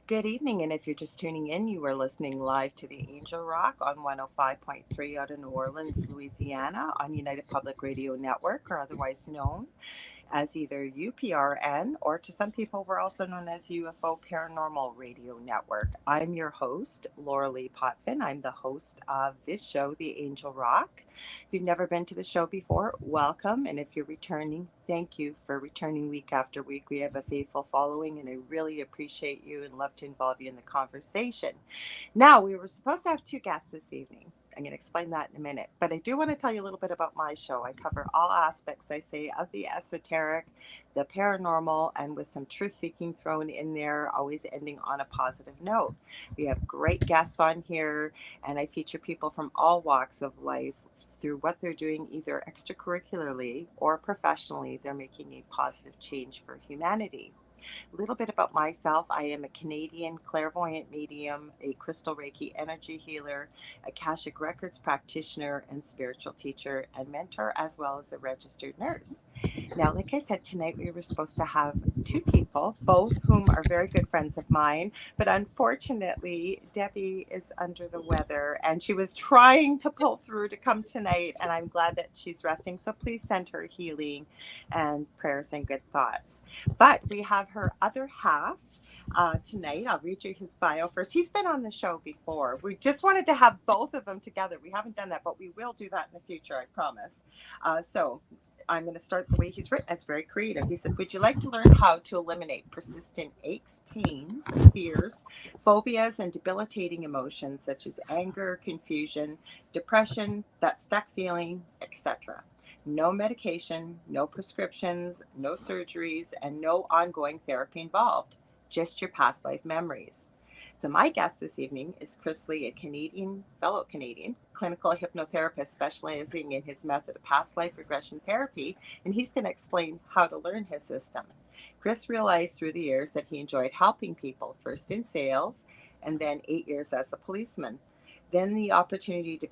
Good evening, and if you're just tuning in, you are listening live to the Angel Rock on 105.3 out of New Orleans, Louisiana, on United Public Radio Network, or otherwise known as either UPRN, or to some people, we're also known as UFO Paranormal Radio Network. I'm your host, Lorilei Potvin. I'm the host of this show, The Angel Rock. If you've never been to the show before, welcome. And if you're returning, thank you for returning week after week. We have a faithful following, and I really appreciate you and love to involve you in the conversation. Now, we were supposed to have two guests this evening. I'm going to explain that in a minute. But I do want to tell you a little bit about my show. I cover all aspects, I say, of the esoteric, the paranormal, and with some truth seeking thrown in there, always ending on a positive note. We have great guests on here, and I feature people from all walks of life through what they're doing, either extracurricularly or professionally. They're making a positive change for humanity. A little bit about myself. I am a Canadian clairvoyant medium, a crystal Reiki energy healer, Akashic Records practitioner, and spiritual teacher and mentor, as well as a registered nurse. Now, like I said, tonight we were supposed to have two people, both whom are very good friends of mine, but unfortunately, Debbie is under the weather and she was trying to pull through to come tonight, and I'm glad that she's resting. So please send her healing and prayers and good thoughts. But we have her other half tonight. I'll read you his bio first. He's been on the show before. We just wanted to have both of them together. We haven't done that, but we will do that in the future, I promise. So I'm going to start the way he's written. It's very creative. He said, would you like to learn how to eliminate persistent aches, pains, fears, phobias, and debilitating emotions such as anger, confusion, depression, that stuck feeling, etc.? No medication, no prescriptions, no surgeries, and no ongoing therapy involved. Just your past life memories. So, my guest this evening is Chris Lee, a fellow Canadian clinical hypnotherapist specializing in his method of past life regression therapy, and he's going to explain how to learn his system. Chris realized through the years that he enjoyed helping people, first in sales and then 8 years as a policeman. Then the opportunity to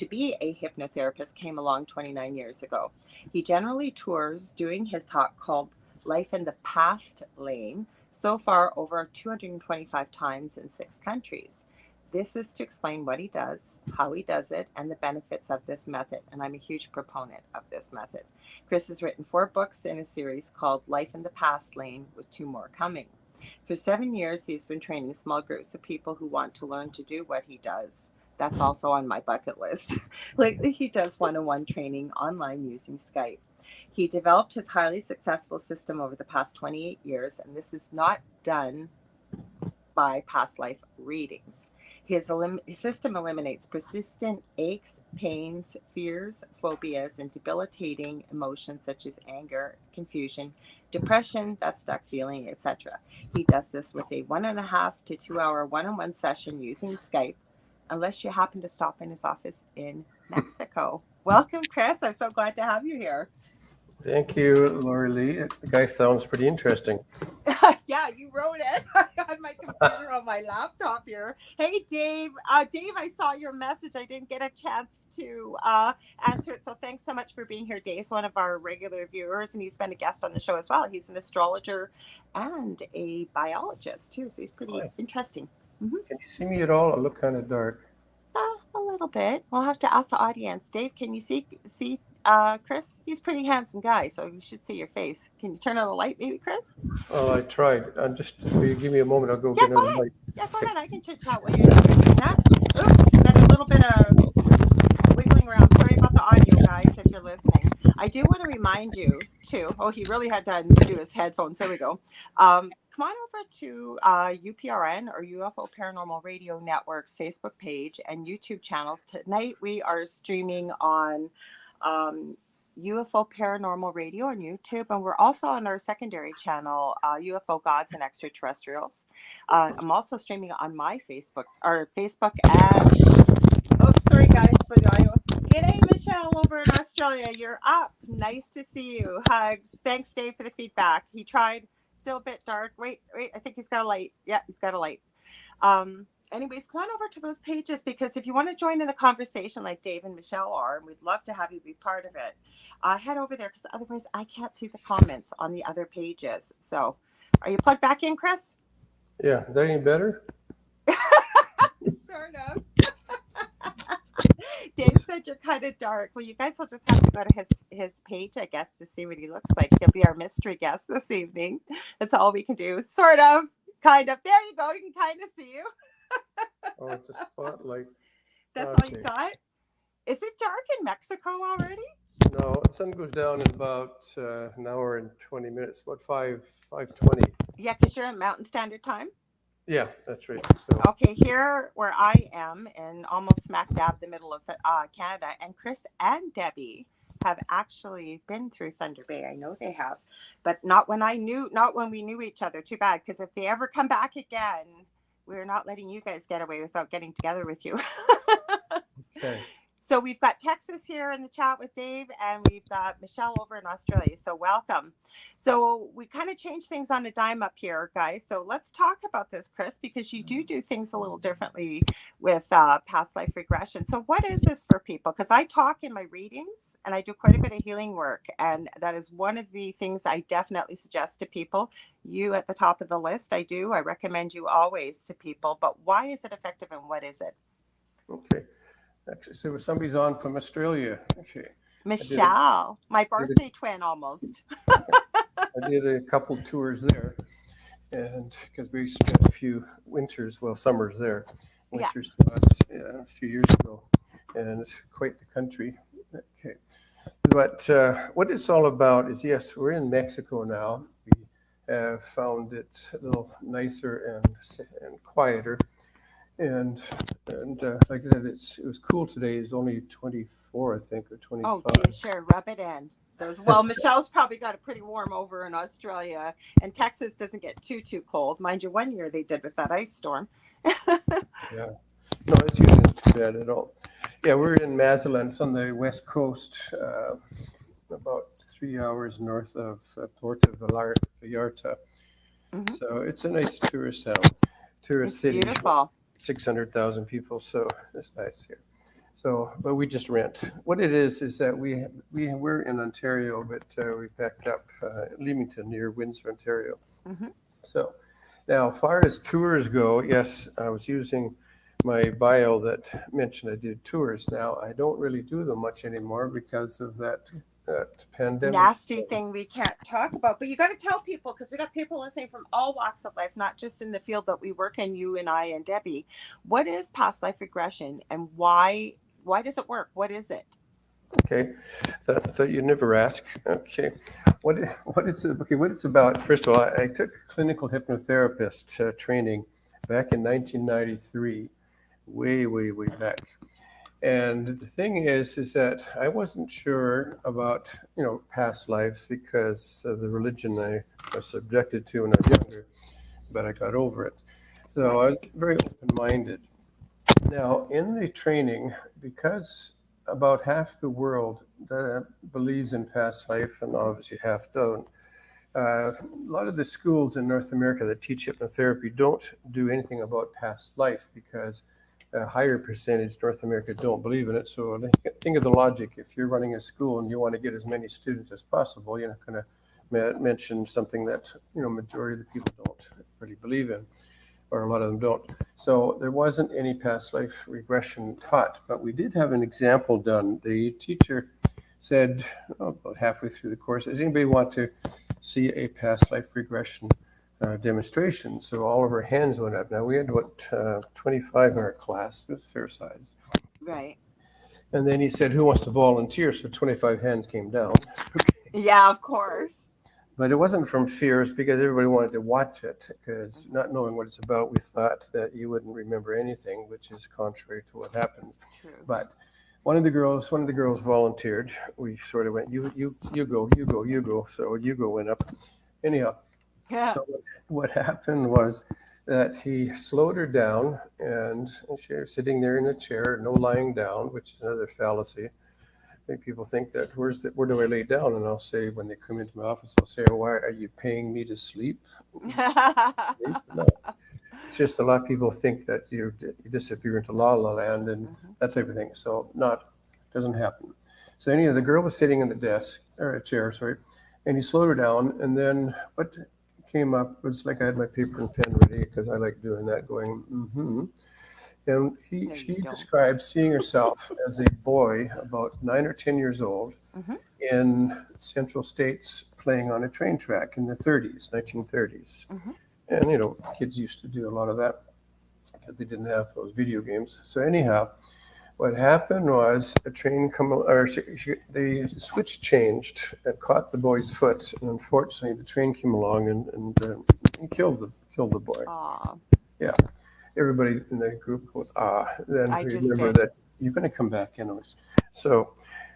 be a hypnotherapist came along 29 years ago. He generally tours doing his talk called Life in the Past Lane, so far over 225 times in 6 countries. This is to explain what he does, how he does it, and the benefits of this method. And I'm a huge proponent of this method. Chris has written 4 books in a series called Life in the Past Lane, with 2 more coming. For 7 years, he's been training small groups of people who want to learn to do what he does. That's also on my bucket list. Lately, he does one-on-one training online using Skype. He developed his highly successful system over the past 28 years, and this is not done by past life readings. His system eliminates persistent aches, pains, fears, phobias, and debilitating emotions such as anger, confusion, depression, that stuck feeling, etc. He does this with a 1.5 to 2 hour one-on-one session using Skype, unless you happen to stop in his office in Mexico. Welcome, Chris. I'm so glad to have you here. Thank you, Lorilei. The guy sounds pretty interesting. Yeah, you wrote it. I got my computer on my laptop here. Hey, Dave. Dave, I saw your message. I didn't get a chance to answer it. So thanks so much for being here. Dave's one of our regular viewers, and he's been a guest on the show as well. He's an astrologer and a biologist, too. So he's pretty Hi. interesting. Hmm. Can you see me at all? I look kind of dark. A little bit. We'll have to ask the audience. Dave, can you see Chris? He's a pretty handsome guy, so you should see your face. Can you turn on the light, maybe, Chris? Oh, I tried. Will you give me a moment? I'll go Yeah, get go another ahead. light. Yeah, go ahead. I can chit chat while you're doing that. Oops, got a little bit of wiggling around. Sorry about the audio, guys, if you're listening. I do want to remind you, too. Oh, he really had to undo his headphones. There we go. Come on over to UPRN, or UFO Paranormal Radio Network's Facebook page and YouTube channels. Tonight we are streaming on UFO Paranormal Radio on YouTube, and we're also on our secondary channel, UFO Gods and Extraterrestrials. I'm also streaming on my Facebook and oops, sorry guys for the audio. G'day, Michelle over in Australia. You're up. Nice to see you. Hugs. Thanks, Dave, for the feedback. He tried. Still a bit dark. Wait. I think he's got a light. Yeah, he's got a light. Anyways, come on over to those pages, because if you want to join in the conversation like Dave and Michelle are, and we'd love to have you be part of it, head over there, because otherwise I can't see the comments on the other pages. So are you plugged back in, Chris? Yeah, is that any better? Sort of. Dave said you're kind of dark. Well, you guys will just have to go to his page, I guess, to see what he looks like. He'll be our mystery guest this evening. That's all we can do. Sort of, kind of. There you go. You can kind of see you. Oh, it's a spotlight. That's all you Okay. got. Is it dark in Mexico already? No, the sun goes down in about an hour and 20 minutes, about 5:20. Yeah, because you're in Mountain Standard Time. Yeah, that's right. So Okay, here where I am, in almost smack dab the middle of Canada, and Chris and Debbie have actually been through Thunder Bay. I know they have, but not when we knew each other. Too bad, because if they ever come back again, we're not letting you guys get away without getting together with you. okay. So we've got Texas here in the chat with Dave, and we've got Michelle over in Australia. So welcome. So we kind of changed things on a dime up here, guys. So let's talk about this, Chris, because you do things a little differently with past life regression. So what is this for people? Because I talk in my readings and I do quite a bit of healing work. And that is one of the things I definitely suggest to people. You at the top of the list, I do. I recommend you always to people. But why is it effective and what is it? Okay. Actually, so somebody's on from Australia. Okay. Michelle, my birthday twin almost. I did a couple tours there, and because we spent a few summers there, winters to us a few years ago, and it's quite the country. Okay. But what it's all about is, yes, we're in Mexico now. We have found it a little nicer and quieter. And like I said, it was cool today. It's only 24, I think, or 25. Oh, geez, sure, rub it in. Well, Michelle's probably got it pretty warm over in Australia, and Texas doesn't get too cold. Mind you, one year they did with that ice storm. Yeah. No, it's usually not too bad at all. Yeah, we're in Mazatlan. It's on the west coast, about 3 hours north of Puerto Vallarta. Mm-hmm. So it's a nice tourist town, tourist It's city. beautiful. 600,000 people, so it's nice here. So, but we just rent. What it is that we're in Ontario, but we packed up Leamington near Windsor, Ontario. Mm-hmm. So now, far as tours go, yes, I was using my bio that mentioned I did tours. Now, I don't really do them much anymore because of that pandemic. Nasty thing we can't talk about, but you got to tell people, because we got people listening from all walks of life, not just in the field that we work in, you and I and Debbie. What is past life regression, and why does it work? What is it? Okay, thought you'd never ask. Okay, what it's about? First of all, I took clinical hypnotherapist training back in 1993, way back. And the thing is that I wasn't sure about past lives because of the religion I was subjected to when I was younger, but I got over it. So I was very open-minded. Now, in the training, because about half the world believes in past life and obviously half don't, a lot of the schools in North America that teach hypnotherapy don't do anything about past life because a higher percentage North America don't believe in it. So think of the logic. If you're running a school and you want to get as many students as possible, you're not going to mention something that majority of the people don't really believe in, or a lot of them don't. So there wasn't any past life regression taught, but we did have an example done. The teacher said about halfway through the course, does anybody want to see a past life regression demonstration? So all of our hands went up. Now we had about 25 in our class. It was fair size. Right. And then he said, who wants to volunteer? So 25 hands came down. Yeah, of course. But it wasn't from fears because everybody wanted to watch it, because not knowing what it's about, we thought that you wouldn't remember anything, which is contrary to what happened. True. But one of the girls volunteered. We sort of went, you go. So Hugo went up. Anyhow, Yeah. so what happened was that he slowed her down, and she was sitting there in a chair, no lying down, which is another fallacy. I think people think that where do I lay down? And I'll say, when they come into my office, I'll say, why are you paying me to sleep? No. It's just a lot of people think that you disappear into la la land and that type of thing. So doesn't happen. So the girl was sitting in the chair, and he slowed her down. And then what came up. It was like I had my paper and pen ready because I like doing that, going, mm-hmm. And No, you she don't. described seeing herself as a boy about 9 or 10 years old Mm-hmm. in Central States playing on a train track in the 1930s. Mm-hmm. And, you know, kids used to do a lot of that because they didn't have those video games. So anyhow, what happened was a train the switch changed and caught the boy's foot, and unfortunately, the train came along and killed the boy. Aw, Yeah, everybody in the group goes Then I we just remember did. that you're going to come back anyways. So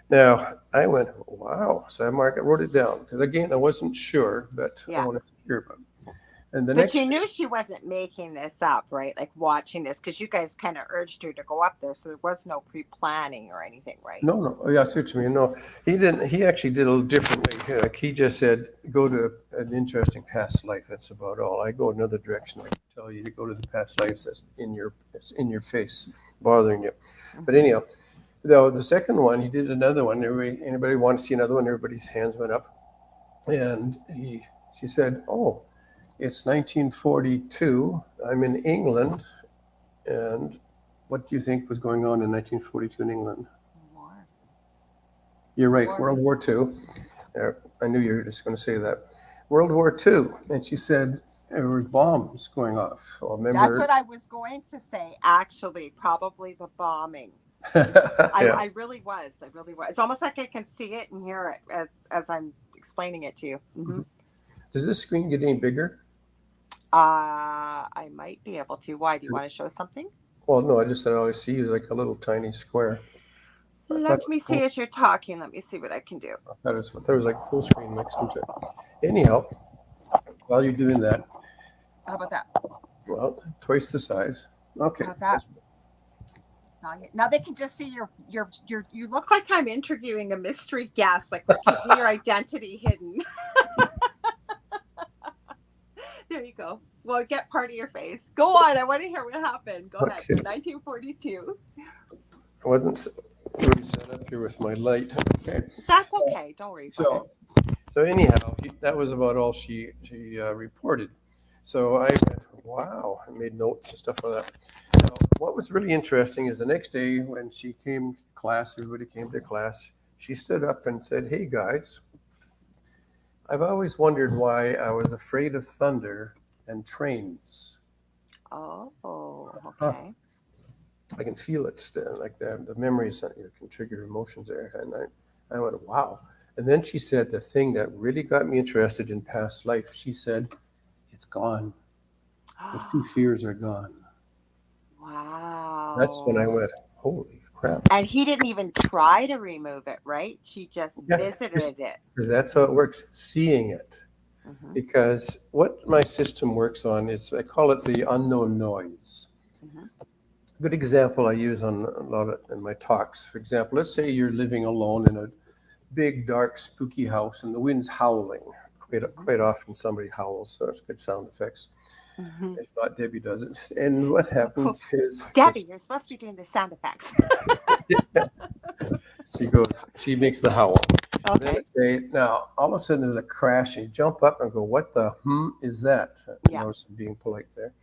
now I went, wow. So I wrote it down because again I wasn't sure, but I Yeah. wanted to hear about it. And the But next you day, knew she wasn't making this up, right? Like watching this, because you guys kind of urged her to go up there. So there was no pre planning or anything, right? no, oh, yeah, I see what you mean. No, he didn't. He actually did a little differently. Like he just said, go to an interesting past life. That's about all. I go another direction. I tell you to go to the past lives that's it's in your face, bothering you. But Mm-hmm. anyhow, though the second one, he did another one. Anybody want to see another one? Everybody's hands went up, and she said, "Oh, it's 1942. I'm in England, and what do you think was going on in 1942 in England?" War. You're right, War. World War II. I knew you were just going to say that. World War II. And she said there were bombs going off. Well, That's remember? what I was going to say. Actually, probably the bombing. Yeah. I really was. I really was. It's almost like I can see it and hear it as I'm explaining it to you. Mm-hmm. Does this screen get any bigger? I might be able to. Why? Do you want to show something? Well, no, I just said all I see is like a little tiny square. I thought Let it me was see as you're talking. Let me see what I can do. there was like full screen mixed into it. Anyhow, while you're doing that, How about that? well, twice the size. Okay. How's that? Now they can just see you look like I'm interviewing a mystery guest, like we're keeping your identity hidden. There you go. Well, get part of your face. Go on. I want to hear what happened. Go ahead. So Okay. 1942. I wasn't really set up here with my light. Okay. That's okay. Don't worry about So anyhow, that was about all she reported. So I went, wow, I made notes and stuff like that. Now, what was really interesting is the next day when she came to class, everybody came to class, she stood up and said, hey guys, I've always wondered why I was afraid of thunder and trains. it. Oh, Huh. okay. I can feel it still, like the memories that can trigger emotions there. And I went, wow. And then she said the thing that really got me interested in past life, she said, it's gone. Those two fears are gone. Wow. That's when I went, holy crap. And he didn't even try to remove it, right? She just Yeah, visited it. that's how it works, seeing it. Mm-hmm. Because what my system works on is, I call it the unknown noise. Mm-hmm. A good example I use on a lot of in my talks. For example, let's say you're living alone in a big, dark, spooky house and the wind's howling. Quite often somebody howls, so it's good sound effects. Mm-hmm. If not, Debbie does it. And what happens is Debbie, you're supposed to be doing the sound effects. she makes the howl. Okay. Then now all of a sudden there's a crash and you jump up and go, what the is that? Yeah. Notice I'm being polite there.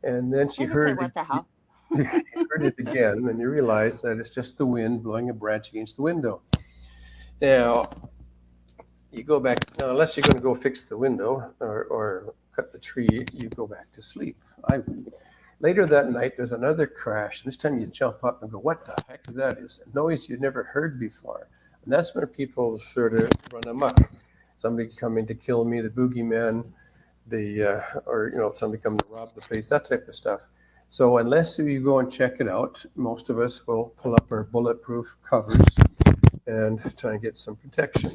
And then she You can say, heard what the hell? you heard it again, and you realize that it's just the wind blowing a branch against the window. Now, you go back, now, unless you're going to go fix the window or cut the tree, you go back to sleep. I would. Later that night, there's another crash. This time you jump up and go, what the heck is that? It's a noise you've never heard before. And that's when people sort of run amok. Somebody coming to kill me, the boogeyman, or somebody coming to rob the place, that type of stuff. So unless you go and check it out, most of us will pull up our bulletproof covers and try and get some protection.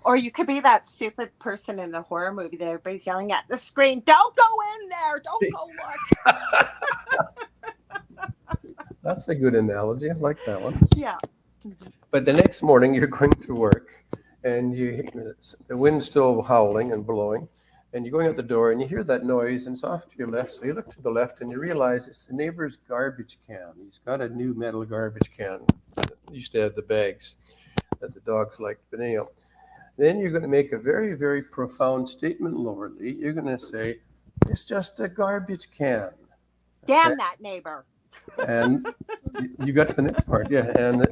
Or you could be that stupid person in the horror movie that everybody's yelling at the screen, don't go in there, don't go look. That's a good analogy. I like that one. Yeah. But the next morning you're going to work and the wind's still howling and blowing, and you're going out the door and you hear that noise and it's off to your left. So you look to the left and you realize it's the neighbor's garbage can. He's got a new metal garbage can. He used to have the bags that the dogs liked. But anyhow, Then you're going to make a very, very profound statement, Lorilei. You're going to say, it's just a garbage can. Okay. Damn that neighbor. And you got to the next part, yeah, and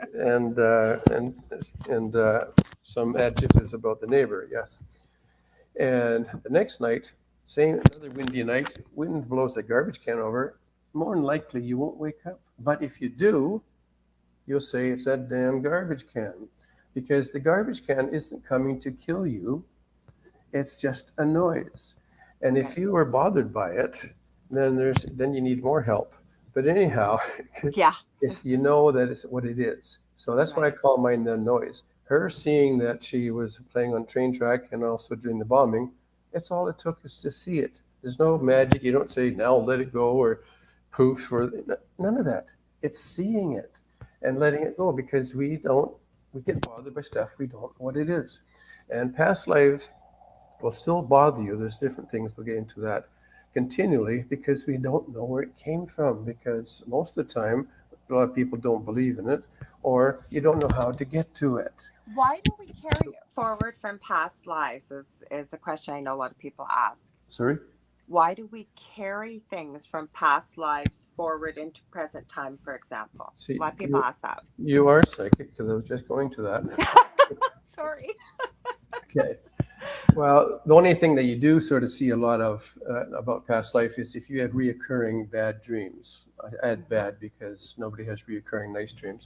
some adjectives about the neighbor, yes. And the next night, same another windy night, wind blows the garbage can over. More than likely, you won't wake up. But if you do, you'll say it's that damn garbage can, because the garbage can isn't coming to kill you. It's just a noise. And if you are bothered by it, then you need more help. But anyhow, Yeah. it's, you know that it's what it is. So that's why I Right. call mine the noise. Her seeing that she was playing on train track and also during the bombing, it's all it took is to see it. There's no magic. You don't say now let it go or poof or none of that. It's seeing it and letting it go, because we get bothered by stuff we don't know what it is. And past lives will still bother you. There's different things, we'll get into that continually, because we don't know where it came from, because most of the time a lot of people don't believe in it, or you don't know how to get to it. Why do we carry it forward from past lives is a question I know a lot of people ask. Sorry? Why do we carry things from past lives forward into present time, for example? See, A lot of people ask that. you are psychic, because I was just going to that. Sorry. Okay. Well, the only thing that you do sort of see a lot of about past life is if you have reoccurring bad dreams. I add bad because nobody has reoccurring nice dreams.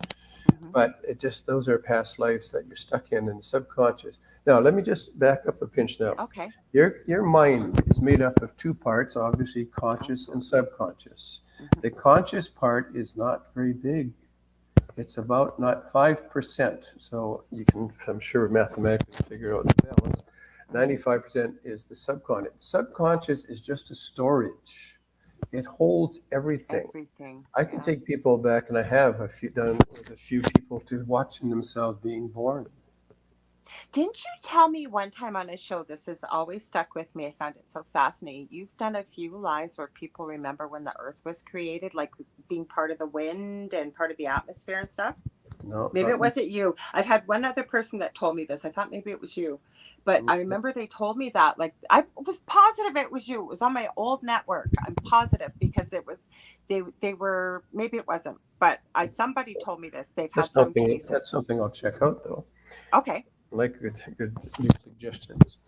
Mhm. But it just, those are past lives that you're stuck in the subconscious. Now, let me just back up a pinch now. Okay. Your mind is made up of two parts, obviously conscious and subconscious. Mhm. The conscious part is not very big. It's about not 5%. So you can, I'm sure, mathematically figure out the balance. 95% is the subconscious. Subconscious is just a storage. It holds everything. Everything. I can Yeah. take people back, and I have done with a few people, to watching themselves being born. Didn't you tell me one time on a show, this has always stuck with me, I found it so fascinating. You've done a few lives where people remember when the earth was created, like being part of the wind and part of the atmosphere and stuff? No, Maybe it wasn't you. I've had one other person that told me this. I thought maybe it was you. But I remember they told me that. Like I was positive it was you. It was on my old network. I'm positive because it was they were, maybe it wasn't, but somebody told me this. They've had some that's cases. something I'll check out though. Okay. Like good new suggestions.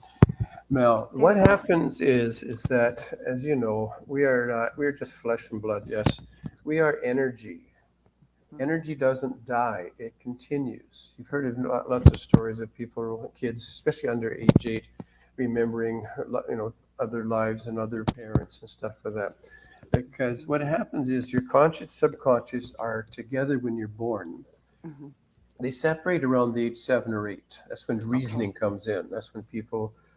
Now, There what you go. happens is that, as you know, we're just flesh and blood. Yes, we are energy. Energy doesn't die; it continues. You've heard of lots of stories of people, kids, especially under age 8, remembering other lives and other parents and stuff like that. Because what happens is your conscious, subconscious are together when you're born. Mhm. They separate around the age 7 or 8. That's when Okay. reasoning comes in. That's when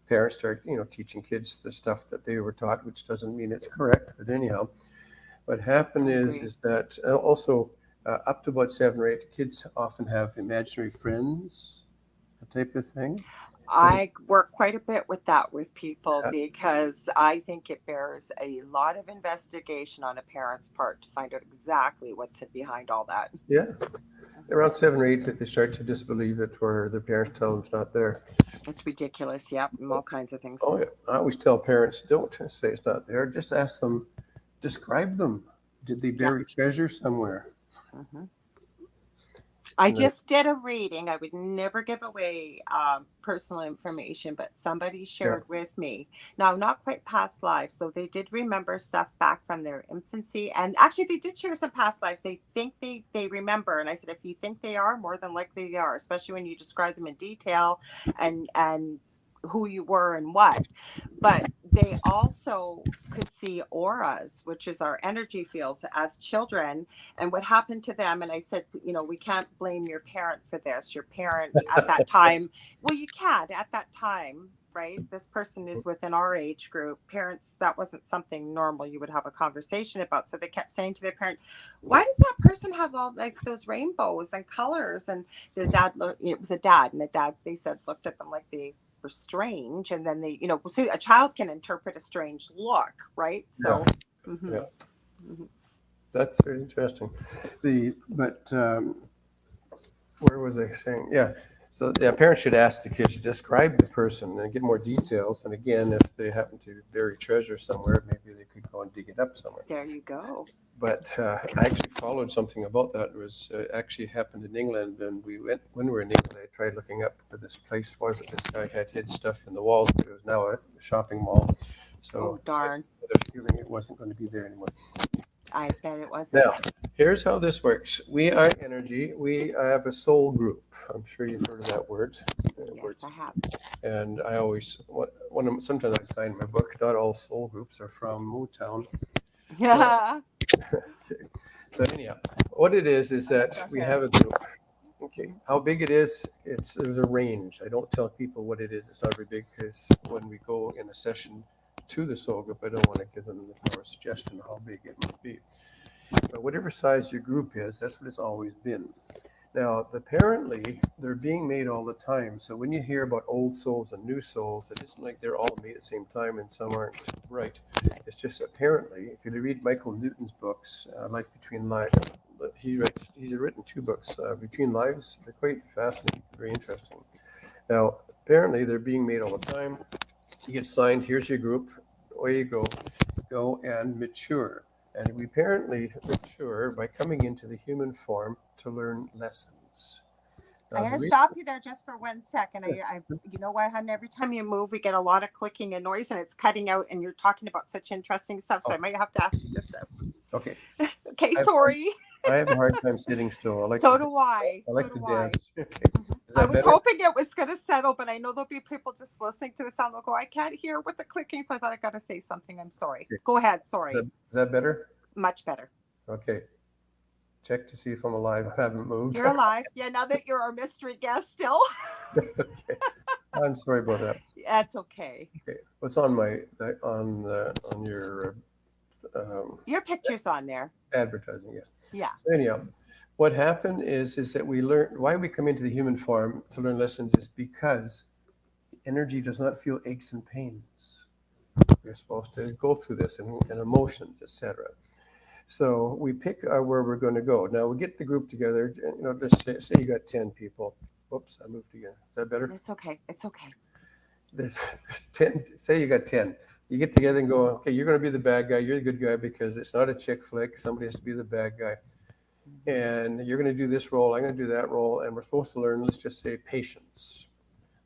parents start, teaching kids the stuff that they were taught, which doesn't mean it's correct. But anyhow, what happened I is agree. is that also up to about 7 or 8, kids often have imaginary friends, that type of thing. But it's I work quite a bit with that with people uh, because I think it bears a lot of investigation on a parent's part to find out exactly what's behind all that. yeah, Mhm. around 7 or 8 that they start to disbelieve it, where their parents tell them it's not there. It's ridiculous. Yep. And all kinds of things. Oh yeah, I always tell parents, don't say it's not there. Just ask them, describe them. Did they Yeah. bury treasure somewhere? Hmm. I And then, just did a reading. I would never give away personal information, but somebody yeah, shared with me. Now, not quite past lives, so they did remember stuff back from their infancy, and actually, they did share some past lives. They think they remember, and I said, if you think they are, more than likely they are, especially when you describe them in detail, and who you were and what. But they also could see auras, which is our energy fields as children, and what happened to them. And I said, we can't blame your parent for this. Your parent at that time, well, you can't at that time, right? This person is within our age group. Parents, that wasn't something normal you would have a conversation about. So they kept saying to their parent, why does that person have all like those rainbows and colors? And their dad, it was a dad, and the dad, they said, looked at them like they were strange. And then so a child can interpret a strange look, right? yeah, So, hmm. yeah. Hmm. That's very interesting. But where was I saying? Yeah. So yeah, parents should ask the kids to describe the person and get more details. And again, if they happen to bury treasure somewhere, maybe they could go and dig it up somewhere. There you go. But I actually followed something about that. It was actually happened in England, and when we were in England. I tried looking up where this place was that this guy had hidden stuff in the walls, but it was now a shopping mall. So Oh, darn. I had a feeling it wasn't going to be there anymore. I bet it wasn't. Now, here's how this works. We are energy. We have a soul group. I'm sure you've heard of that word. Yes, I have. And I always, sometimes I sign my book. Not all soul groups are from Motown. Yeah. Okay. So anyhow, what it is that we have a group. Okay. How big it is, there's a range. I don't tell people what it is. It's not very big because when we go in a session to the soul group, I don't want to give them the power of suggestion of how big it might be. But whatever size your group is, that's what it's always been. Now, apparently, they're being made all the time. So when you hear about old souls and new souls, it isn't like they're all made at the same time and some aren't right. It's just apparently, if you read Michael Newton's books, Life Between Lives, he's written 2 books, Between Lives. They're quite fascinating, very interesting. Now, apparently, they're being made all the time. You get signed, here's your group, away you go and mature. And we apparently mature by coming into the human form to learn lessons. I'm going to stop you there just for 1 second. You know what, hon? Every time you move, we get a lot of clicking and noise, and it's cutting out, and you're talking about such interesting stuff, so I might have to ask you just a... Okay. Okay, sorry. I have a hard time sitting still. So do I. I like to dance. Okay. I was hoping it was going to settle, but I know there'll be people just listening to the sound. They'll go, I can't hear with the clicking, so I thought I got to say something. I'm sorry. Okay. Go ahead. Sorry. Is that better? Much better. Okay. Check to see if I'm alive. I haven't moved. You're alive. Yeah, now that you're our mystery guest still. Okay. I'm sorry about that. That's okay. Okay. What's on your picture's on there. Advertising, yes. Yeah. So anyhow, what happened is that we learn why we come into the human form to learn lessons is because energy does not feel aches and pains. We're supposed to go through this and emotions, etc. So we pick where we're going to go. Now we get the group together. Just say you got 10 people. Whoops, I moved again. Is that better? It's okay. It's okay. There's 10. Say you got 10. You get together and go, okay, you're going to be the bad guy. You're the good guy because it's not a chick flick. Somebody has to be the bad guy. And you're going to do this role. I'm going to do that role. And we're supposed to learn, let's just say, patience.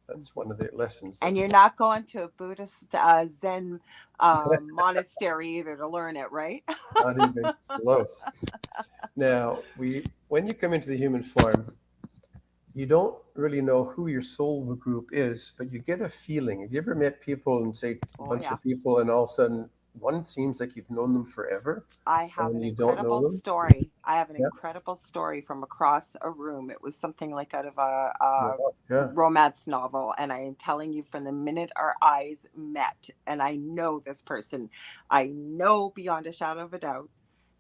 That's one of the lessons. And you're not going to a Buddhist Zen monastery either to learn it, right? Not even close. Now, when you come into the human form, you don't really know who your soul group is, but you get a feeling. Have you ever met people and say a bunch of people and all of a sudden one seems like you've known them forever? I have an incredible story. I have an incredible story from across a room. It was something like out of a romance novel. And I am telling you, from the minute our eyes met, and I know this person, I know beyond a shadow of a doubt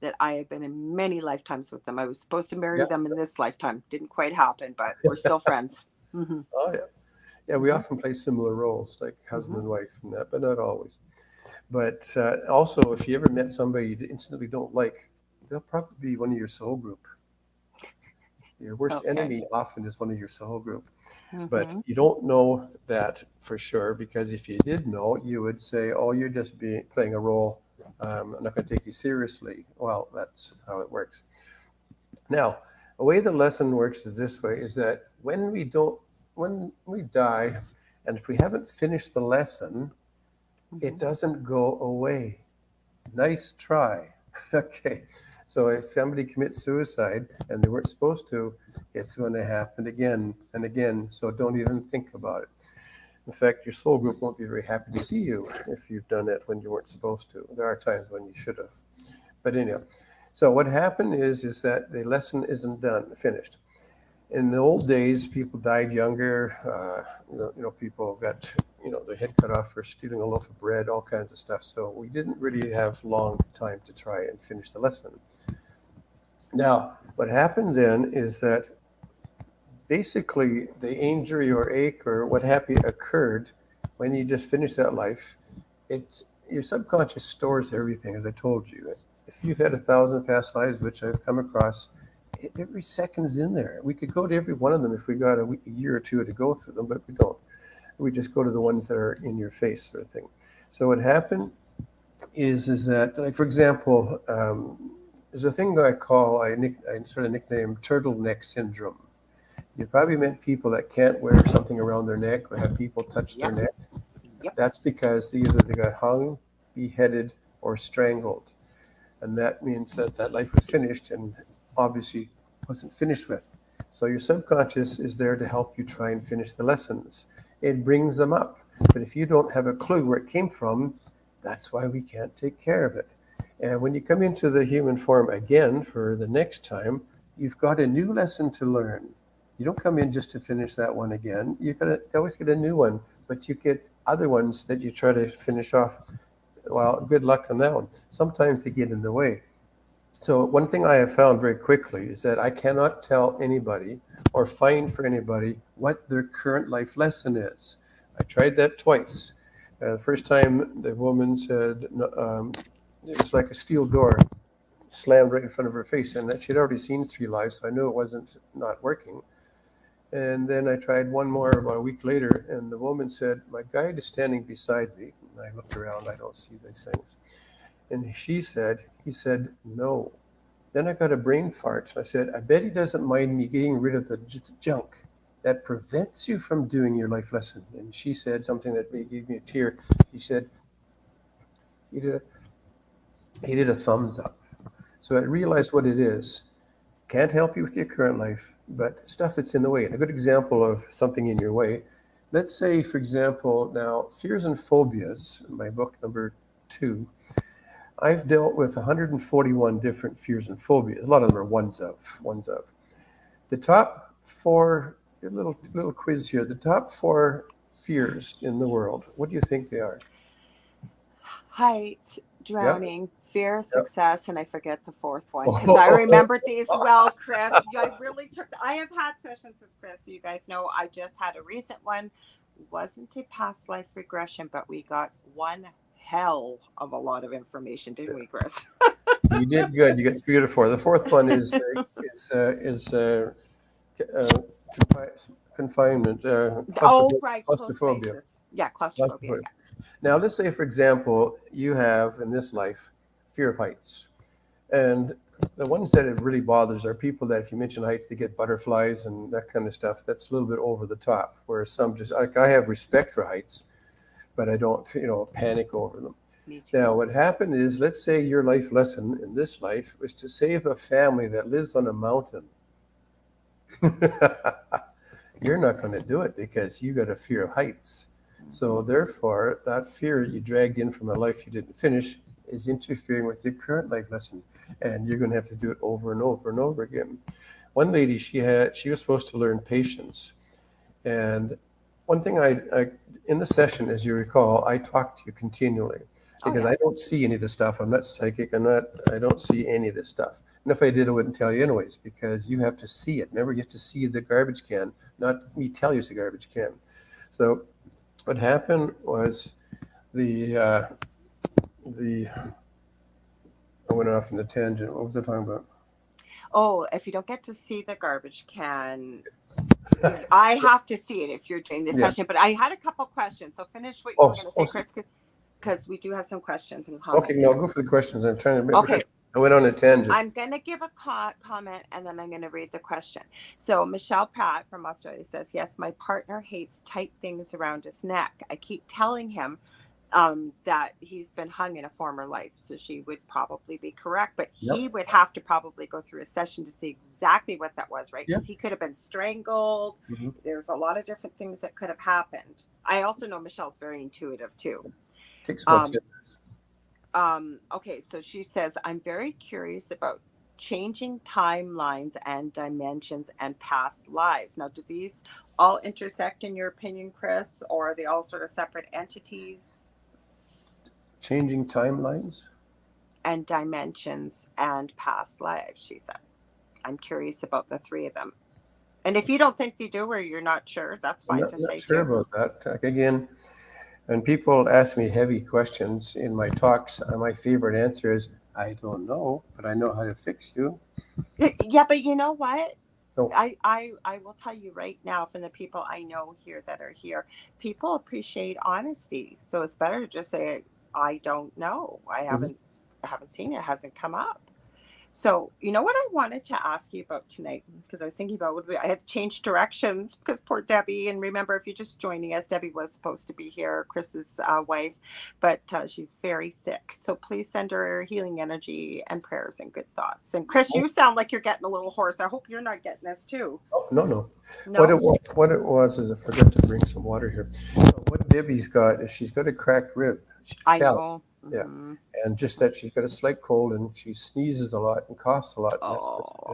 that I have been in many lifetimes with them. I was supposed to marry them in this lifetime. Didn't quite happen, but we're still friends. Mm-hmm. Oh, yeah. Yeah, we often play similar roles, like husband and wife and that, but not always. But also, if you ever met somebody you instantly don't like, they'll probably be one of your soul group. Your worst enemy often is one of your soul group. Mm-hmm. But you don't know that for sure, because if you did know, you would say, oh, you're just playing a role. I'm not going to take you seriously. Well, that's how it works. Now, the way the lesson works is this way, is that when we die, and if we haven't finished the lesson, it doesn't go away. Nice try. Okay. So if somebody commits suicide and they weren't supposed to, it's going to happen again and again. So don't even think about it. In fact, your soul group won't be very happy to see you if you've done it when you weren't supposed to. There are times when you should have. But anyhow, so what happened is that the lesson isn't finished. In the old days, people died younger. People got, their head cut off for stealing a loaf of bread, all kinds of stuff. So we didn't really have long time to try and finish the lesson. Now, what happened then is that basically the injury or ache or what occurred when you just finished that life. Your subconscious stores everything, as I told you. If you've had 1,000 past lives, which I've come across, every second's in there. We could go to every one of them if we got a year or two to go through them, but we don't. We just go to the ones that are in your face, sort of thing. So what happened is that, like, for example, there's a thing I sort of nickname turtleneck syndrome. You probably met people that can't wear something around their neck or have people touch their Yep. neck. Yep. That's because either they got hung, beheaded, or strangled. And that means that that life was finished and obviously wasn't finished with. So your subconscious is there to help you try and finish the lessons. It brings them up. But if you don't have a clue where it came from, that's why we can't take care of it. And when you come into the human form again for the next time, you've got a new lesson to learn. You don't come in just to finish that one again. You always get a new one, but you get other ones that you try to finish off. Well, good luck on that one. Sometimes they get in the way. So one thing I have found very quickly is that I cannot tell anybody or find for anybody what their current life lesson is. I tried that twice. The first time the woman said, it was like a steel door slammed right in front of her face, and that she'd already seen 3 lives, so I knew it wasn't not working. And then I tried one more about a week later, and the woman said, my guide is standing beside me. And I looked around, I don't see these things. And he said, no. Then I got a brain fart. I said, I bet he doesn't mind me getting rid of the junk that prevents you from doing your life lesson. And she said something that gave me a tear. She said, he did a thumbs up. So I realized what it is. Can't help you with your current life, but stuff that's in the way. And a good example of something in your way, let's say, for example, now, fears and phobias, my book number 2, I've dealt with 141 different fears and phobias. A lot of them are ones of. The top 4, a little quiz here, the top 4 fears in the world, what do you think they are? Heights, drowning, fear, Yep. success, and I forget the 4th one because I remembered these well, Chris. I really I have had sessions with Chris. You guys know I just had a recent one. Wasn't a past life regression, but we got one hell of a lot of information, didn't we, Chris? You did good. You got 3 out of 4. The 4th one is confinement. Oh, right, close Claustrophobia. spaces. Yeah, claustrophobia. Now, let's say, for example, you have in this life fear of heights. And the ones that it really bothers are people that if you mention heights, they get butterflies and that kind of stuff. That's a little bit over the top. Whereas some just, like, I have respect for heights, but I don't, panic over them. Me too. Now, what happened is, let's say your life lesson in this life was to save a family that lives on a mountain. You're not going to do it because you got a fear of heights. So therefore, that fear you dragged in from a life you didn't finish is interfering with your current life lesson. And you're going to have to do it over and over and over again. One lady, she was supposed to learn patience. And one thing I in the session, as you recall, I talk to you continually because I don't see any of this stuff. I'm not psychic. I don't see any of this stuff. And if I did, I wouldn't tell you anyways, because you have to see it. Remember, you have to see the garbage can, not me tell you it's a garbage can. So what happened was I went off on a tangent. What was I talking about? Oh, if you don't get to see the garbage can, I have to see it if you're doing the session. But I had a couple questions. So finish what you were going to say, Chris, because we do have some questions and comments. Okay, no, go for the questions. I'm trying to make sure. I went on a tangent. I'm going to give a comment and then I'm going to read the question. So Michelle Pratt from Australia says, yes, my partner hates tight things around his neck. I keep telling him that he's been hung in a former life. So she would probably be correct, but he would have to probably go through a session to see exactly what that was, right? Because he could have been strangled. Mm-hmm. There's a lot of different things that could have happened. I also know Michelle's very intuitive too. Takes about 10 minutes. Okay, so she says, I'm very curious about changing timelines and dimensions and past lives. Now, do these all intersect in your opinion, Chris, or are they all sort of separate entities? Changing timelines? And dimensions and past lives, she said. I'm curious about the 3 of them. And if you don't think they do or you're not sure, that's fine to say too. I'm not sure about that. Again, And people ask me heavy questions in my talks. And my favorite answer is, I don't know, but I know how to fix you. Yeah, but you know what? So, I will tell you right now, from the people I know here that are here, people appreciate honesty. So it's better to just say, I don't know. mhm. I haven't seen it, hasn't come up. So, you know what I wanted to ask you about tonight? Because I was thinking about I had to change directions because poor Debbie. And remember, if you're just joining us, Debbie was supposed to be here, Chris's wife, but she's very sick. So please send her healing energy and prayers and good thoughts. And Chris, you sound like you're getting a little hoarse. I hope you're not getting this too. Oh, no, no. No? What it was is I forgot to bring some water here. What Debbie's got is she's got a cracked rib. She I fell. know. Yeah. Hmm. And just that she's got a slight cold and she sneezes a lot and coughs a lot. And Oh.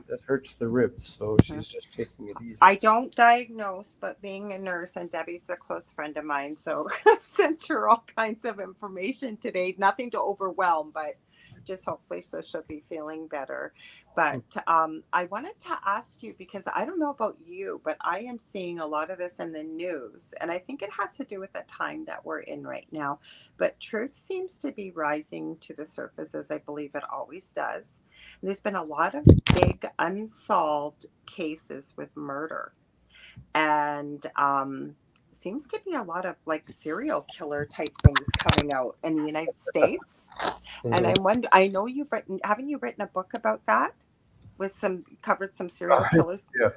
that hurts the ribs. So Mhm. she's just taking it easy. I don't diagnose, but being a nurse, and Debbie's a close friend of mine, so I've sent her all kinds of information today. Nothing to overwhelm, but just hopefully so she'll be feeling better. But I wanted to ask you, because I don't know about you, but I am seeing a lot of this in the news, and I think it has to do with the time that we're in right now. But truth seems to be rising to the surface, as I believe it always does. There's been a lot of big unsolved cases with murder, and seems to be a lot of like serial killer type things coming out in the United States. And Mhm. I wonder, I know you've written, haven't you written a book about that, with some, covered some serial killers? Yeah.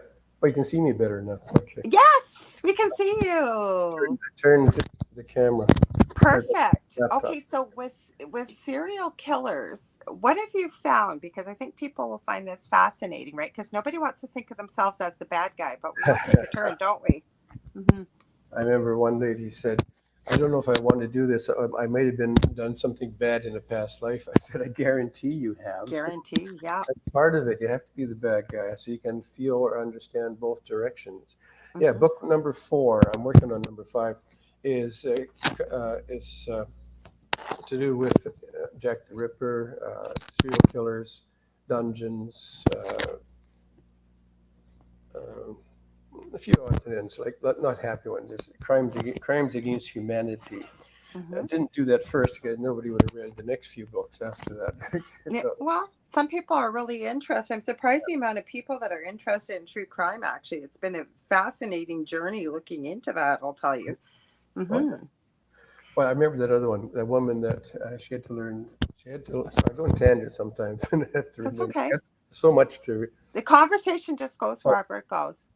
Oh, you can see me better now. Okay. Yes, we can see you. Turn to the camera or the Perfect. laptop. Okay, so with serial killers, what have you found? Because I think people will find this fascinating, right? Because nobody wants to think of themselves as the bad guy, but we all take a turn, don't we? Hmm. I remember one lady said, I don't know if I want to do this. I might have been done something bad in a past life. I said, I guarantee you have. Guarantee. Yeah. That's part of it. You have to be the bad guy so you can feel or understand both directions. Yeah, Hmm. book number 4. I'm working on number 5. Is to do with Jack the Ripper, serial killers, dungeons, uh, a few odds and ends, like not happy ones, just crimes against humanity. I Hmm. didn't do that first because nobody would have read the next few books after that. Yeah, So, well, some people are really interested. I'm surprised the amount of people that are interested in true crime. Actually, it's been a fascinating journey looking into that. I'll tell you. oh, Hmm. well, I remember that other one, that woman that she had to learn. She had to. So I go in tangent sometimes, and I have to That's remember. okay. So much to it. The conversation just goes wherever it goes.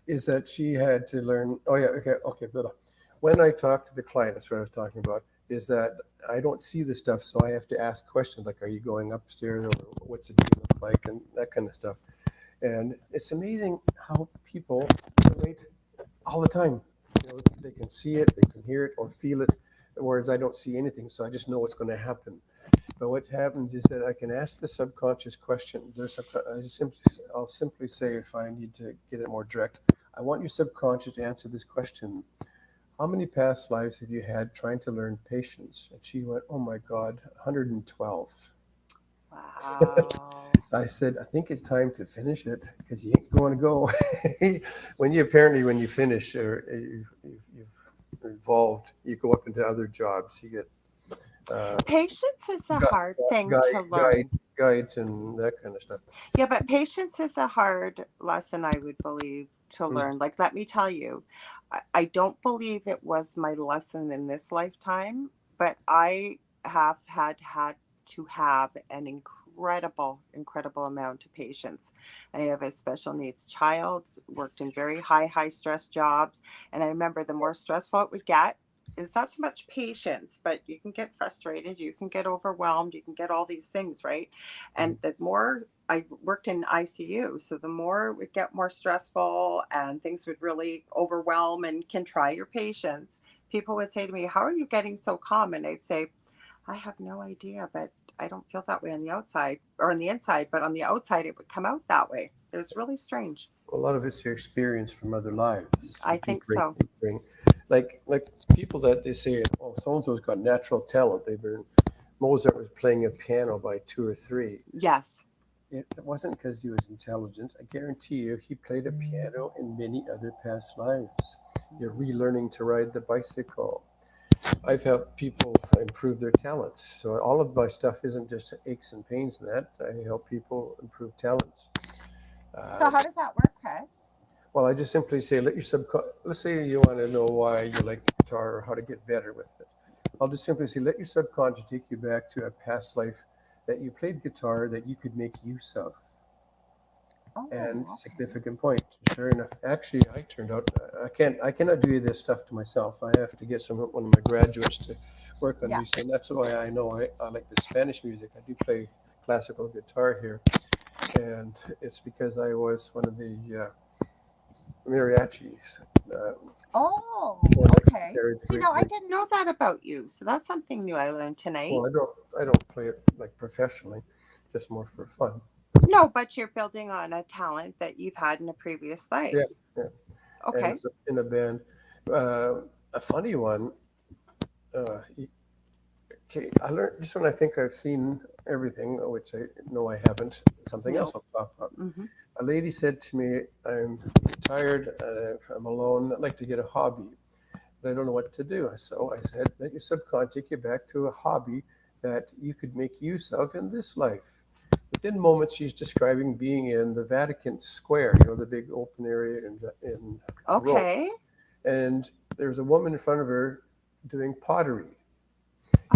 Is that she had to learn. Oh yeah, okay, okay. But when I talk to the client, that's what I was talking about. Is that I don't see the stuff, so I have to ask questions like, "Are you going upstairs?" or "What's it look like?" and that kind of stuff. And it's amazing how people relate all the time. They can see it, they can hear it, or feel it, whereas I don't see anything, so I just know what's going to happen. But what happens is that I can ask the subconscious question. I'll simply say, if I need to get it more direct, I want your subconscious to answer this question. How many past lives have you had trying to learn patience? And she went, oh my God, 112. Wow. I said, I think it's time to finish it because you ain't going to go. When you finish or you've evolved, you go up into other jobs. You get uh, Patience is a hard gu- thing to guide, guide, learn. guides and that kind of stuff. Yeah, but patience is a hard lesson, I would believe, to Mm. learn. Like, let me tell you, I don't believe it was my lesson in this lifetime, but I had to have an incredible amount of patience. I have a special needs child, worked in very high stress jobs. And I remember the more stressful it would get, it's not so much patience, but you can get frustrated, you can get overwhelmed, you can get all these things, right? And the more I worked in ICU, so the more it would get more stressful and things would really overwhelm and can try your patience. People would say to me, how are you getting so calm? And I'd say, I have no idea, but I don't feel that way on the outside or on the inside, but on the outside, it would come out that way. It was really strange. A lot of it's your experience from other lives. I think so. Bring, like people that they say, oh, so and so's got natural talent. Mozart was playing a piano by 2 or 3. Yes. it wasn't because he was intelligent. I guarantee you, he played a piano in many other past lives. You're relearning to ride the bicycle. I've helped people improve their talents. So all of my stuff isn't just aches and pains and that. I help people improve talents. So Uh, how does that work, Chris? well, I just simply say, let's say you want to know why you like the guitar or how to get better with it. I'll just simply say, let your subconscious take you back to a past life that you played guitar that you could make use of. And Oh, okay. significant point. Sure enough, actually, I turned out I cannot do this stuff to myself. I have to get one of my graduates to work on Yeah. me. So that's why I know I like the Spanish music. I do play classical guitar here, and it's because I was one of the mariachis. Uh, Oh, or like okay. carried the See, great no, I big. didn't know that about you. So that's something new I learned tonight. Well, I don't play it like professionally, just more for fun. No, but you're building on a talent that you've had in a previous life. Yeah, yeah. And Okay. it's in a band. A funny one. Uh, Okay, I learned just when I think I've seen everything, which I know I haven't, something else No. will pop up. Hmm. A lady said to me, I'm tired, I'm alone, I'd like to get a hobby, but I don't know what to do. So I said, let your subconscious take you back to a hobby that you could make use of in this life. Within moments, she's describing being in the Vatican Square, the big open area in Rome. Okay. And there was a woman in front of her doing pottery.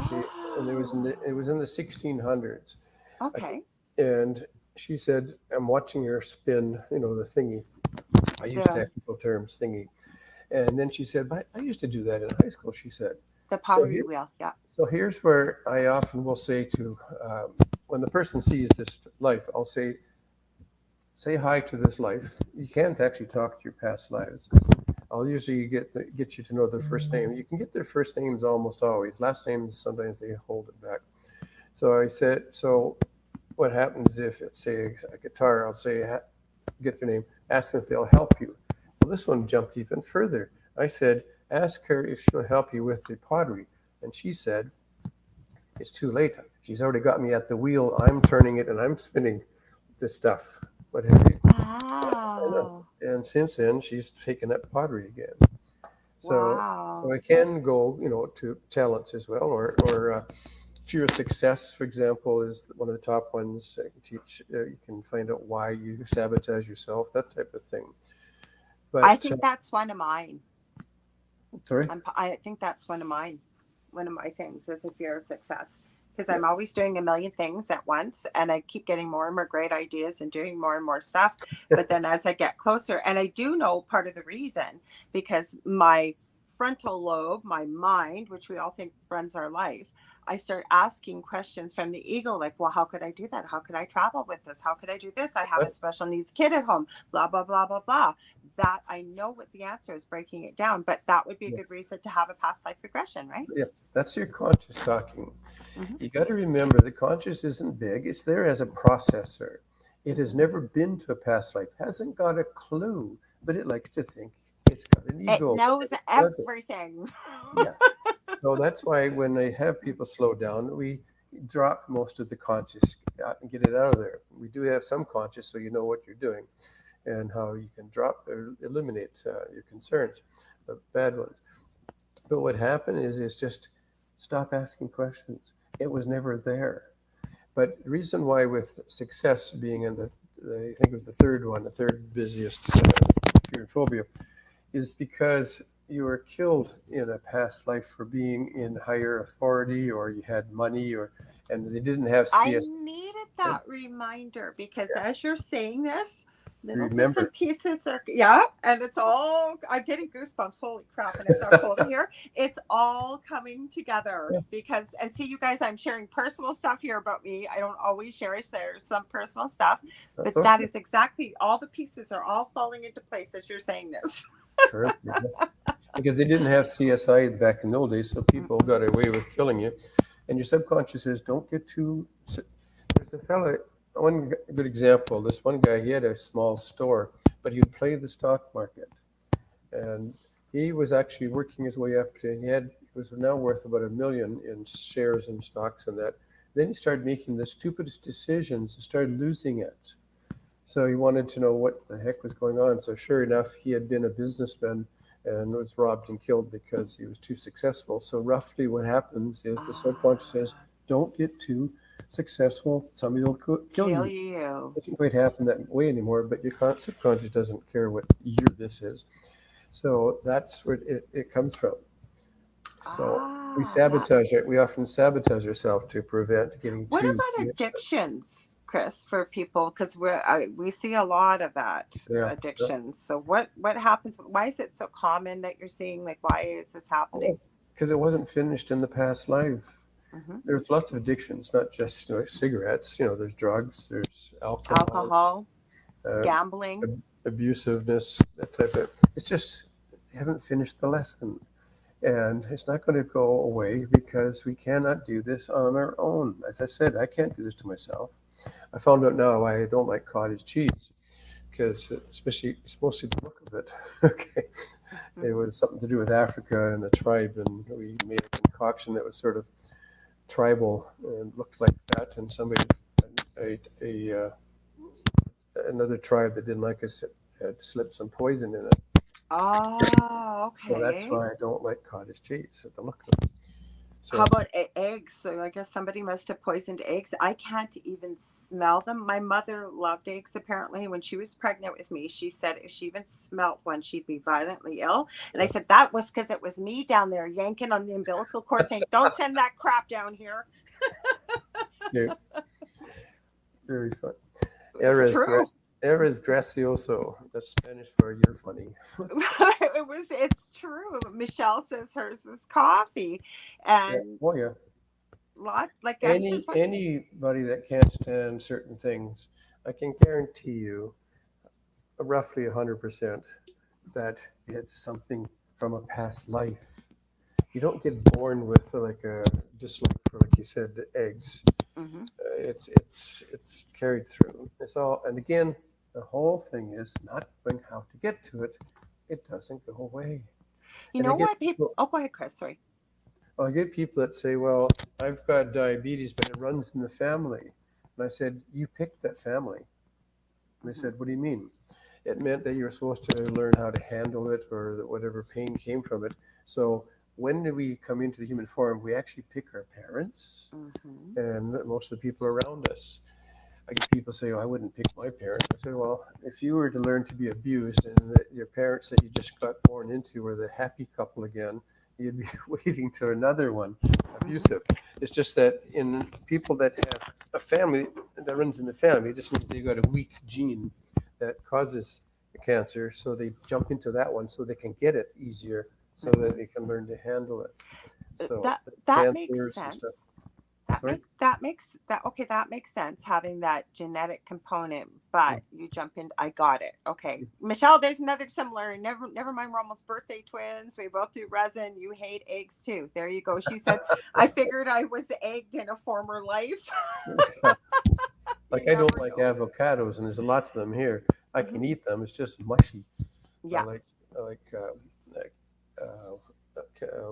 She and it was Oh, in the 1600s. I think, okay. and she said, "I'm watching her spin, the thingy. I use The technical terms, thingy." And then she said, "But I used to do that in high school." She said, the "So pottery here, wheel. Yeah. so here's where I often will say to when the person sees this life, I'll say hi to this life. You can't actually talk to your past lives. I'll usually get you to know their first name. You can get their first names almost always. Last names sometimes they hold it back. So I said, so what happens if it's say a guitar? I'll say get their name. Ask them if they'll help you. Well, this one jumped even further. I said, ask her if she'll help you with the pottery, and she said, it's too late. She's already got me at the wheel. I'm turning it and I'm spinning this stuff. What have you? I know. Wow. And since then, she's taken up pottery again. So Wow. I can go, to talents as well, or fear of success, for example, is one of the top ones. I can teach. You can find out why you sabotage yourself, that type of thing. I But think that's one of mine. sorry, I think that's one of mine. One of my things is a fear of success because yeah, I'm always doing a million things at once and I keep getting more and more great ideas and doing more and more stuff. But then as I get closer, and I do know part of the reason because my frontal lobe, my mind, which we all think runs our life, I start asking questions from the ego like, well, how could I do that? How could I travel with this? How could I do this? I have a special needs kid at home, blah, blah, blah, blah, blah. That I know what the answer is, breaking it down, but that would be a good yes, reason to have a past life regression, right? yes, that's your conscious talking. Hmm. You got to remember the conscious isn't big; it's there as a processor. It has never been to a past life, hasn't got a clue, but it likes to think it's got an It ego. knows It does it. everything. Yes. So that's why when I have people slow down, we drop most of the conscious and get it out of there. We do have some conscious, so you know what you're doing and how you can drop or eliminate your concerns, the bad ones. But what happened is just stop asking questions. It was never there. But the reason why with success being in I think it was the third one, the third busiest fear and phobia, is because you were killed in a past life for being in higher authority or you had money and they didn't have I CS. needed that reminder because Yes. as you're saying this, little bits and Remember. pieces are, yeah, and it's all, I'm getting goosebumps. Holy crap. And it's not cold in here. It's all coming together Yeah, because, and see, you guys, I'm sharing personal stuff here about me. I don't always share, there's some personal stuff, that's but that okay. is exactly all the pieces are all falling into place as you're saying this. Sure. Because they didn't have CSI back in the old days, so people got away with killing you. And your subconscious says, don't get too. There's a fella, one good example. This one guy, he had a small store, but he would play the stock market. And he was actually working his way up to, he was now worth about $1 million in shares and stocks and that. Then he started making the stupidest decisions and started losing it. So he wanted to know what the heck was going on. So sure enough, he had been a businessman and was robbed and killed because he was too successful. So roughly what happens is the subconscious says, Ah, don't get too successful. Somebody will kill kill you. you. It doesn't quite happen that way anymore, but your subconscious doesn't care what year this is. So that's where it comes from. So we Ah, that. sabotage it. We often sabotage ourselves to prevent getting What too about mixed up. addictions, Chris, for people? Because we see a lot of that Yeah. addictions. So what happens? Why is it so common that you're seeing? Like, why is this happening? Because it wasn't finished in the past life. Hmm. There's lots of addictions, not just cigarettes. There's drugs, there's alcohol, Alcohol, uh, gambling. abusiveness, that type of. It's just you haven't finished the lesson, and it's not going to go away because we cannot do this on our own. As I said, I can't do this to myself. I found out now why I don't like cottage cheese because, especially, it's mostly the look of it. Okay, it was something to do with Africa and the tribe, and we made a concoction that was sort of tribal and looked like that, and somebody, another tribe that didn't like us had slipped some poison in it. Oh, So that's okay. why I don't like cottage cheese at the look of it. How So about eggs? So I guess somebody must have poisoned eggs. I can't even smell them. My mother loved eggs apparently. When she was pregnant with me, she said if she even smelt one, she'd be violently ill. And I said that was because it was me down there yanking on the umbilical cord saying, "Don't send that crap down here." yeah, very fun. It's true. Eres gracioso. That's Spanish for you're funny. It's true. Michelle says hers is coffee. Yeah. And Oh yeah. lot like I was just Anybody that can't stand certain things, I can guarantee you, roughly 100%, that it's something from a past life. You don't get born with like a dislike for, like you said, the eggs. Mhm. It's carried through. It's all, and again, the whole thing is not knowing how to get to it. It doesn't go away. You And I know get what people people, oh go ahead, Chris, sorry. I get people that say, "Well, I've got diabetes, but it runs in the family." And I said, "You picked that family." And they Mhm. said, "What do you mean?" It meant that you were supposed to learn how to handle it, or that whatever pain came from it. So when we come into the human form, we actually pick our parents Mhm. and most of the people around us. I get people say, "Oh, I wouldn't pick my parents." I said, "Well, if you were to learn to be abused and your parents that you just got born into were the happy couple again, you'd be waiting to another one Mhm. abusive." It's just that in people that have a family that runs in the family, it just means they've got a weak gene that causes cancer. So they jump into that one so they can get it easier so that Mhm. they can learn to handle it. So That makes cancers and stuff. sense. That Sorry? makes that makes that okay, that makes sense having that genetic component, but you jump in. I got it. Okay. Michelle, there's another similar. Never mind, we're almost birthday twins. We both do resin. You hate eggs too. There you go. She said, I figured I was egged in a former life. You Like I don't never like know. avocados, and there's lots of them here. I Hmm. can eat them. It's just mushy. I Yeah. like I like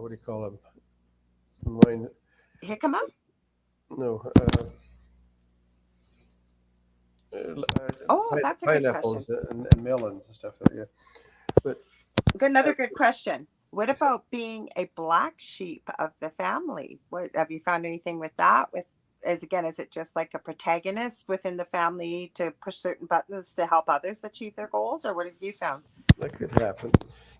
what do you call them? Mine, Jicama? no, Oh, that's a good question. pineapples and melons and stuff. There, yeah, but Another good question. What about being a black sheep of the family? What have you found anything with that? With as again, is it just like a protagonist within the family to push certain buttons to help others achieve their goals, or what have you found? that could happen.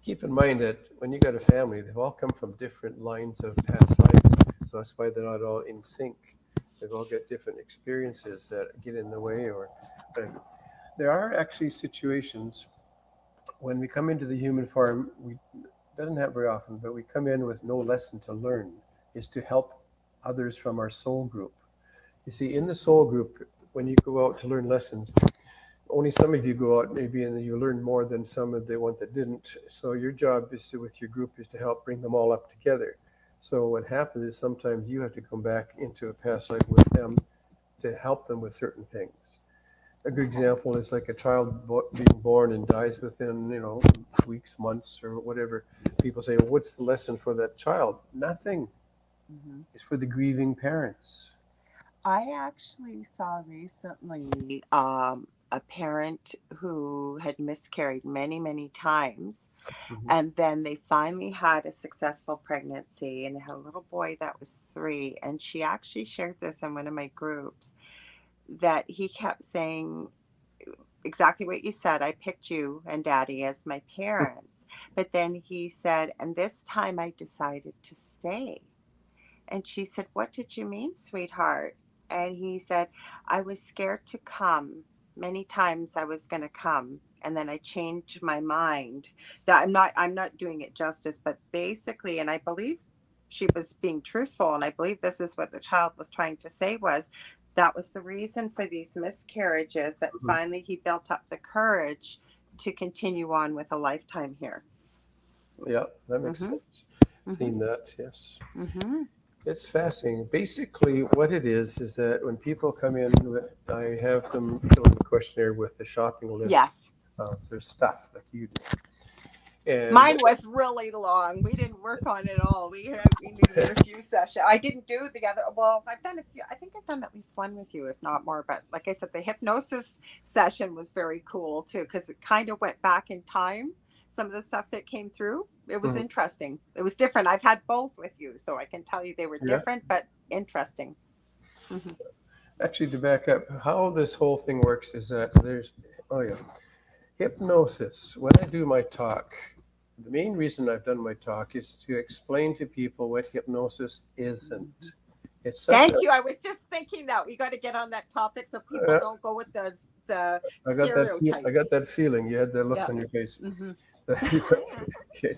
Keep in mind that when you got a family, they've all come from different lines of past lives, so that's why they're not all in sync. They've all got different experiences that get in the way, or but there are actually situations when we come into the human form. We doesn't happen very often, but we come in with no lesson to learn. Is to help others from our soul group. You see, in the soul group, when you go out to learn lessons, only some of you go out maybe and you learn more than some of the ones that didn't. So your job is to, with your group, is to help bring them all up together. So what happens is sometimes you have to come back into a past life with them to help them with certain things. A good Okay. example is like a child being born and dies within, weeks, months, or whatever. People say, well, what's the lesson for that child? Nothing. Hmm. It's for the grieving parents. I actually saw recently a parent who had miscarried many, many times. Mhm. And then they finally had a successful pregnancy and they had a little boy that was 3. And she actually shared this in one of my groups that he kept saying exactly what you said. I picked you and daddy as my parents. But then he said, and this time I decided to stay. And she said, "What did you mean, sweetheart?" And he said, "I was scared to come. Many times I was going to come. And then I changed my mind." That I'm not doing it justice, but basically, and I believe she was being truthful, and I believe this is what the child was trying to say was that was the reason for these miscarriages, that Mhm. finally he built up the courage to continue on with a lifetime here. Yeah, that makes Mhm. sense. Mhm. Seen that, yes. Mhm. It's fascinating. Basically, what it is that when people come in, I have them fill in the questionnaire with the shopping list Yes. of their stuff, like you do. And Mine was really long. We didn't work on it all. We needed a few sessions. I didn't do the other. Well, I've done a few. I think I've done at least one with you, if not more. But like I said, the hypnosis session was very cool too because it kind of went back in time. Some of the stuff that came through, it was mhm, interesting. It was different. I've had both with you, so I can tell you they were yeah, different but interesting. Hmm. actually, to back up, how this whole thing works is that oh yeah, hypnosis. When I do my talk, the main reason I've done my talk is to explain to people what hypnosis isn't. It's such a, Thank you. I was just thinking that we got to get on that topic so people uh, don't go with the I got stereotypes. that feeling. You had that look Yeah. on your face. Hmm. Okay.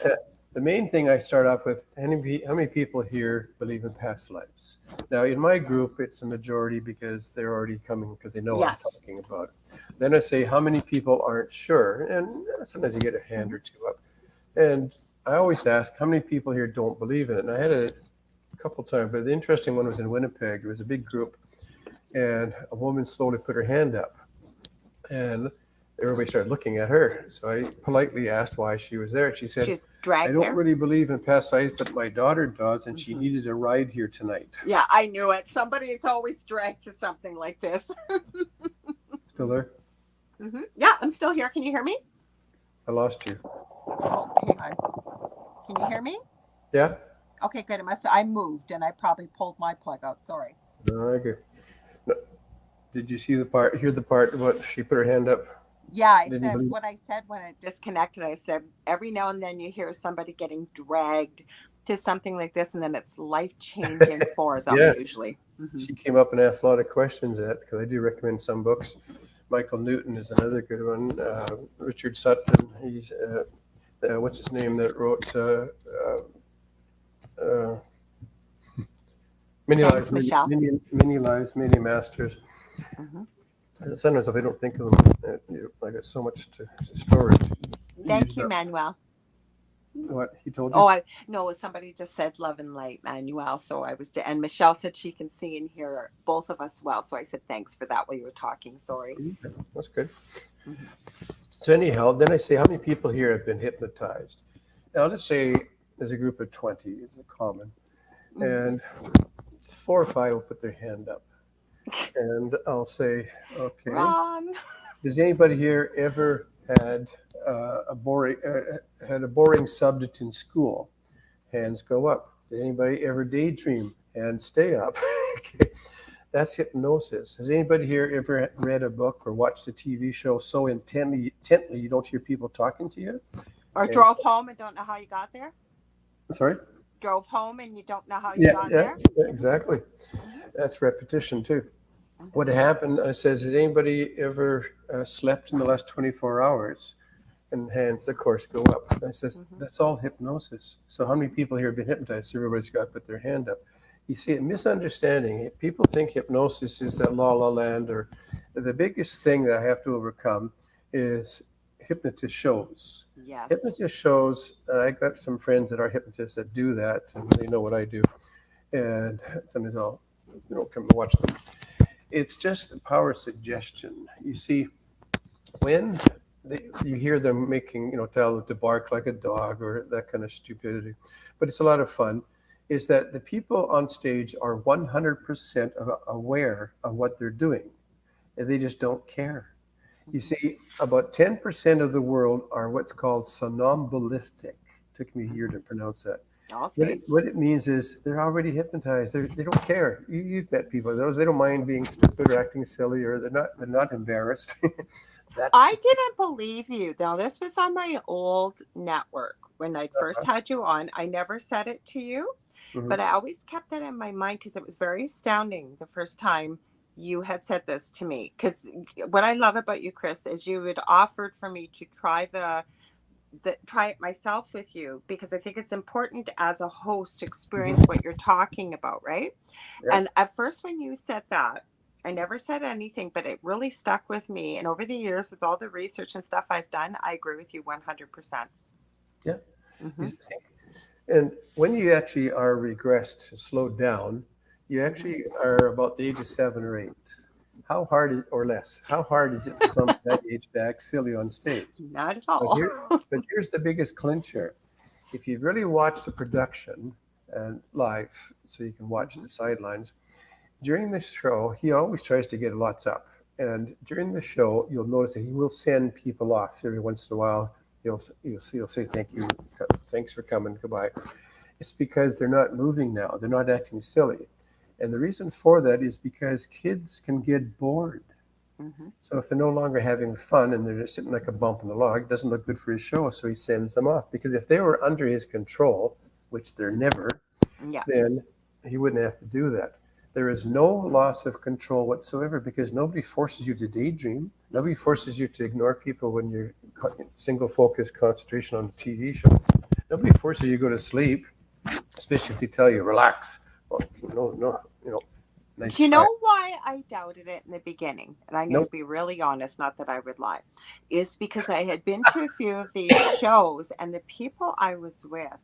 Uh, the main thing I start off with, how many people here believe in past lives? Now, in my group, it's a majority because they're already coming because they know I'm Yes. talking about it. Then I say, how many people aren't sure? And sometimes you get a hand Mhm. or two up. And I always ask, how many people here don't believe in it? And I had a couple times, but the interesting one was in Winnipeg. It was a big group, and a woman slowly put her hand up. And everybody started looking at her. So I politely asked why she was there. She said, She's I dragged don't there. really believe in past lives, but my daughter does, and she Hmm. needed a ride here tonight. Yeah, I knew it. Somebody is always dragged to something like this. Still there? Yeah, I'm still here. Can you hear me? I lost you. Oh, hang on. Can you hear me? Yeah? Okay, good. It must. I moved and I probably pulled my plug out. Sorry. No, I agree. No, did you see the part, hear the part, what she put her hand up? Yeah, I Didn't said believe what I said when it disconnected. I said every now and then you hear somebody getting dragged to something like this, and then it's life changing it. for them Yes. usually. Hmm. She came up and asked a lot of questions at because I do recommend some books. Michael Newton is another good one. Richard Sutton, he's what's his name that wrote uh, Many Thanks, Lives, Michelle. Many Lives, Many Masters. Hmm. Sometimes if I don't think of them, I got so much to storage. Thank Used you, up. Manuel. What he told Oh, you? I no, somebody just said love and light, Manuel. So I was, and Michelle said she can see and hear both of us well. So I said thanks for that while you were talking. Sorry. Okay, that's good. Hmm. So anyhow, then I say, how many people here have been hypnotized? Now let's say there's a group of 20, is a common, Hmm. and 4 or 5 will put their hand up, and I'll say, okay, Wrong. does anybody here ever had had a boring subject in school? Hands go up. Did anybody ever daydream? Hands stay up. Okay. That's hypnosis. Has anybody here ever read a book or watched a TV show so intently you don't hear people talking to you? Or And drove home and don't know how you got there. sorry? Drove home and you don't know how you Yeah, got yeah, there. yeah, Hmm. exactly. Hmm. That's repetition too. Hmm. What happened, I says, has anybody ever slept in the last 24 hours? And hands, of course, go up. I says, Hmm. that's all hypnosis. So how many people here have been hypnotized? Everybody's got to put their hand up. You see, a misunderstanding. People think hypnosis is that la la land, or the biggest thing that I have to overcome is hypnotist shows. Yes. Hypnotist shows, I got some friends that are hypnotists that do that, and they know what I do. And sometimes I'll, come and watch them. It's just the power of suggestion. You see, when you hear them making, tell it to bark like a dog or that kind of stupidity, but it's a lot of fun. is that the people on stage are 100% aware of what they're doing, and they just don't care. You Mhm. see, about 10% of the world are what's called somnambulistic. Took me a year to Mhm. pronounce that. I'll What see. it means is they're already hypnotized. They don't care. You've met people, those they don't mind being stupid or acting silly, or they're not embarrassed. That's I the didn't believe you. Now, this was on my old network when I first had you on. I never said it to you, mhm. but I always kept that in my mind because it was very astounding the first time you had said this to me. Because what I love about you, Chris, is you had offered for me to try try it myself with you, because I think it's important as a host to experience Mhm. what you're talking about, right? Yeah. And at first, when you said that, I never said anything, but it really stuck with me. And over the years, with all the research and stuff I've done, I agree with you 100%. Yeah. Mm-hmm. You think, and when you actually are regressed, slowed down, you Mm-hmm. actually are about the age of 7 or 8. How hard is, or less? How hard is it for somebody that age to act silly on stage? Not at But all. here, but here's the biggest clincher. If you really watch the production and live, so you can watch Mm-hmm. the sidelines during the show, he always tries to get lots up. And during the show, you'll notice that he will send people off every once in a while. You'll say thank you, thanks for coming, goodbye. It's because they're not moving now. They're not acting silly. And the reason for that is because kids can get bored. Mm-hmm. So if they're no longer having fun and they're just sitting like a bump in the log, it doesn't look good for his show. So he sends them off. Because if they were under his control, which they're never, Yeah. then he wouldn't have to do that. There is no loss of control whatsoever because nobody forces you to daydream. Nobody forces you to ignore people when you're single focus concentration on a TV show. Nobody forces you to go to sleep, especially if they tell you relax. Well, no, no, nice Do you try. know why I doubted it in the beginning? And I'm going to Nope. be really honest, not that I would lie, is because I had been to a few of these shows, and the people I was with,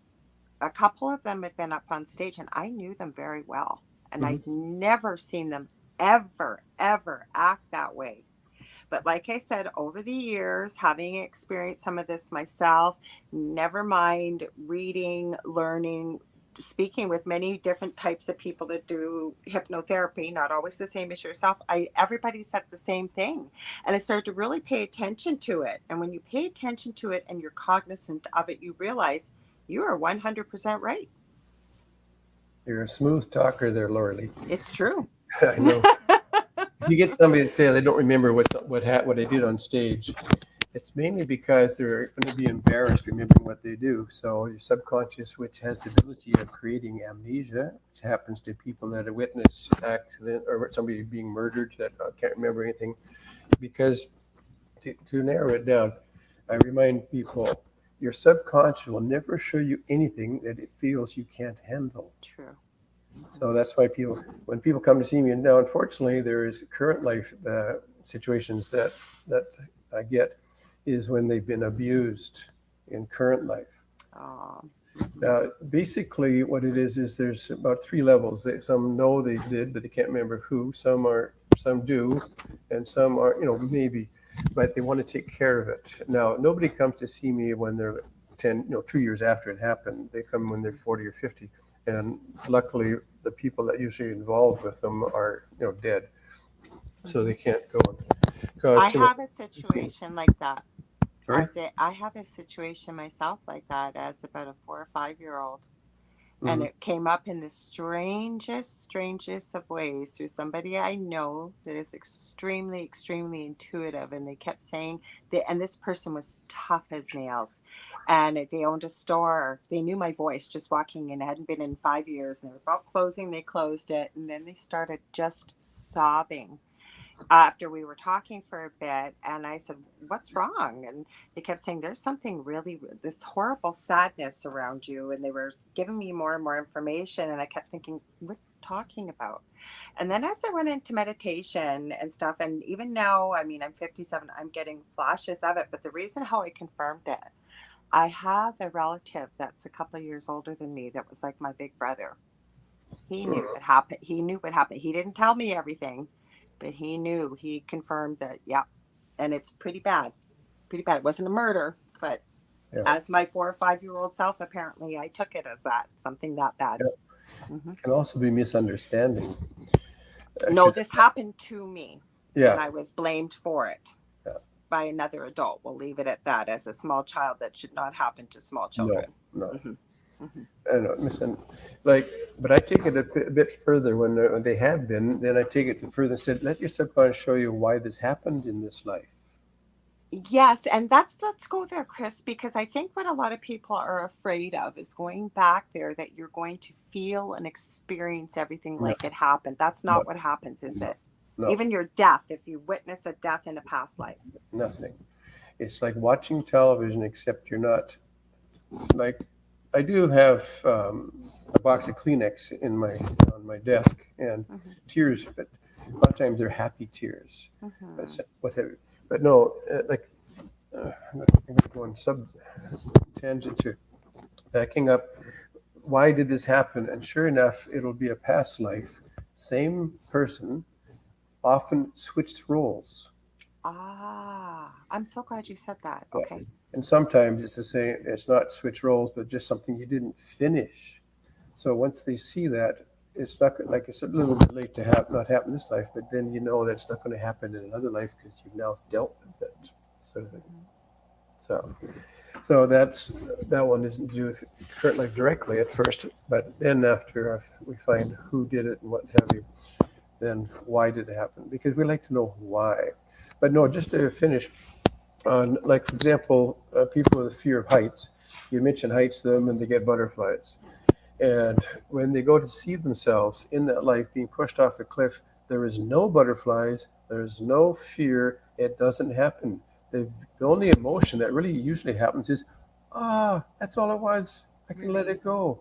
a couple of them had been up on stage and I knew them very well. And Mhm. I'd never seen them ever, ever act that way. But like I said, over the years, having experienced some of this myself, never mind reading, learning, speaking with many different types of people that do hypnotherapy, not always the same as yourself, I everybody said the same thing. And I started to really pay attention to it. And when you pay attention to it and you're cognizant of it, you realize you are 100% right. You're a smooth talker there, Lorilei. It's true. I know. If you get somebody that say they don't remember what I did on stage, it's mainly because they're going to be embarrassed remembering what they do. So your subconscious, which has the ability of creating amnesia, which happens to people that have witnessed accident or somebody being murdered that can't remember anything, because to narrow it down, I remind people your subconscious will never show you anything that it feels you can't handle. True. So that's why when people come to see me, and now unfortunately there is current life situations that I get is when they've been abused in current life. Oh, Now, basically, what it is there's about 3 levels. Some know they did, but they can't remember who. Some do, and some are, maybe, but they want to take care of it. Now, nobody comes to see me when they're 10, 2 years after it happened. They come when they're 40 or 50, and luckily, the people that usually involved with them are, dead, so they mhm. can't go and cause I too much. have a situation like that. Sorry. I have a situation myself like that as about a 4 or 5 year old. And Mm-hmm. it came up in the strangest of ways through somebody I know that is extremely, extremely intuitive. And they kept saying that, and this person was tough as nails. And they owned a store. They knew my voice just walking in. It hadn't been in 5 years. And they were about closing. They closed it. And then they started just sobbing after we were talking for a bit, and I said, "What's wrong?" And they kept saying, "There's something really, this horrible sadness around you." And they were giving me more and more information, and I kept thinking, "What are you talking about?" And then as I went into meditation and stuff, and even now, I mean, I'm 57, I'm getting flashes of it. But the reason how I confirmed it, I have a relative that's a couple of years older than me that was like my big brother. He knew what happened. He knew what happened. He didn't tell me everything, but he knew. He confirmed that, yeah. And it's pretty bad. Pretty bad. It wasn't a murder, but Yeah. as my 4 or 5 year old self, apparently I took it as that, something that bad. Yeah. Mhm. Can also be misunderstanding. No, 'Cause- this happened to me, and yeah, I was blamed for it yeah, by another adult. We'll leave it at that. As a small child, that should not happen to small no, children. no. Hmm. Hmm. I don't know, like, but I take it a bit further when they have been. Then I take it further and said, let your subconscious show you why this happened in this life. Yes, and let's go there, Chris, because I think what a lot of people are afraid of is going back there, that you're going to feel and experience everything No, like it happened. That's no, not what happens, is no, it? no, Even your death, if you witness a death in a past life. nothing. It's like watching television, except you're not like. I do have a box of Kleenex in my on my desk and Hmm. tears, but a lot of times they're happy tears. Hmm. But whatever. But no, like I'm going sub tangents here. Backing up, why did this happen? And sure enough, it'll be a past life. Same person, often switched roles. I'm so glad you said that. Yeah. Okay. And sometimes it's the same, it's not switch roles, but just something you didn't finish. So once they see that, it's not like it's a little bit late to have not happen this life, but then you know that it's not going to happen in another life because you've now dealt with it, sort of thing. Hmm. So, so that one isn't to do with current life directly at first, but then after we find who did it and what have you, then why did it happen? Because we like to know why. But no, just to finish on, like for example, people with a fear of heights. You mention heights to them, and they get butterflies. And when they go to see themselves in that life being pushed off a cliff, there is no butterflies, there is no fear. It doesn't happen. The only emotion that really usually happens is, that's all it was. I can let Relief. it go.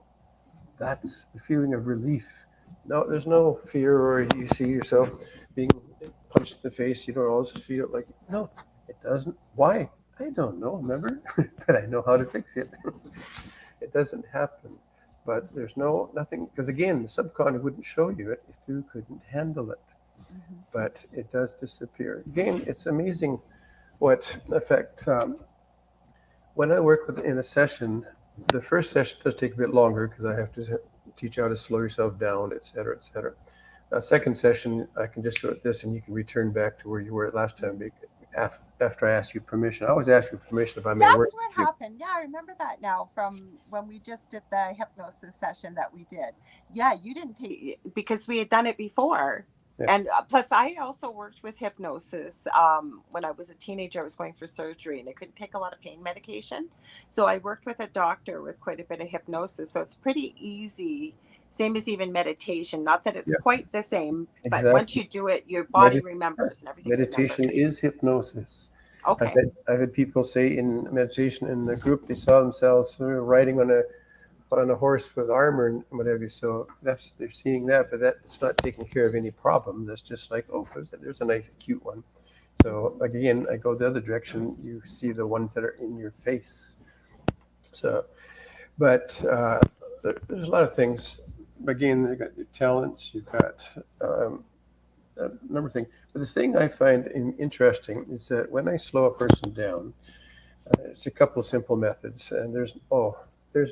That's the feeling of relief. No, there's no fear, or you see yourself being punched in the face. You don't always feel like, no, it doesn't. Why? I don't know, remember? But I know how to fix it. It doesn't happen. But there's nothing, because again, the subconscious wouldn't show you it if you couldn't handle it. Hmm. But it does disappear. Again, it's amazing what effect. When I work in a session, the first session does take a bit longer because I have to teach you how to slow yourself down, et cetera, et cetera. Second session, I can just do it this, and you can return back to where you were last time after I asked you permission. I always ask you permission if I may work That's what with you. happened. Yeah, I remember that now from when we just did the hypnosis session that we did. Yeah, you didn't take, because we had done it before. Yeah, And plus, I also worked with hypnosis. When I was a teenager, I was going for surgery and I couldn't take a lot of pain medication. So I worked with a doctor with quite a bit of hypnosis. So it's pretty easy, same as even meditation. Not that it's yeah, quite the same, but once exactly. you do it, your body Medi- remembers and everything Meditation remembers. is hypnosis. Okay. I've had people say in meditation in the group they saw themselves riding on a horse with armor and whatever. So they're seeing that, but that's not taking care of any problem. That's just like, oh, there's a nice cute one. So like, again, I go the other direction. You see the ones that are in your face. So, but there's a lot of things. Again, you got your talents. You've got a number of things. But the thing I find interesting is that when I slow a person down, it's a couple of simple methods, and there's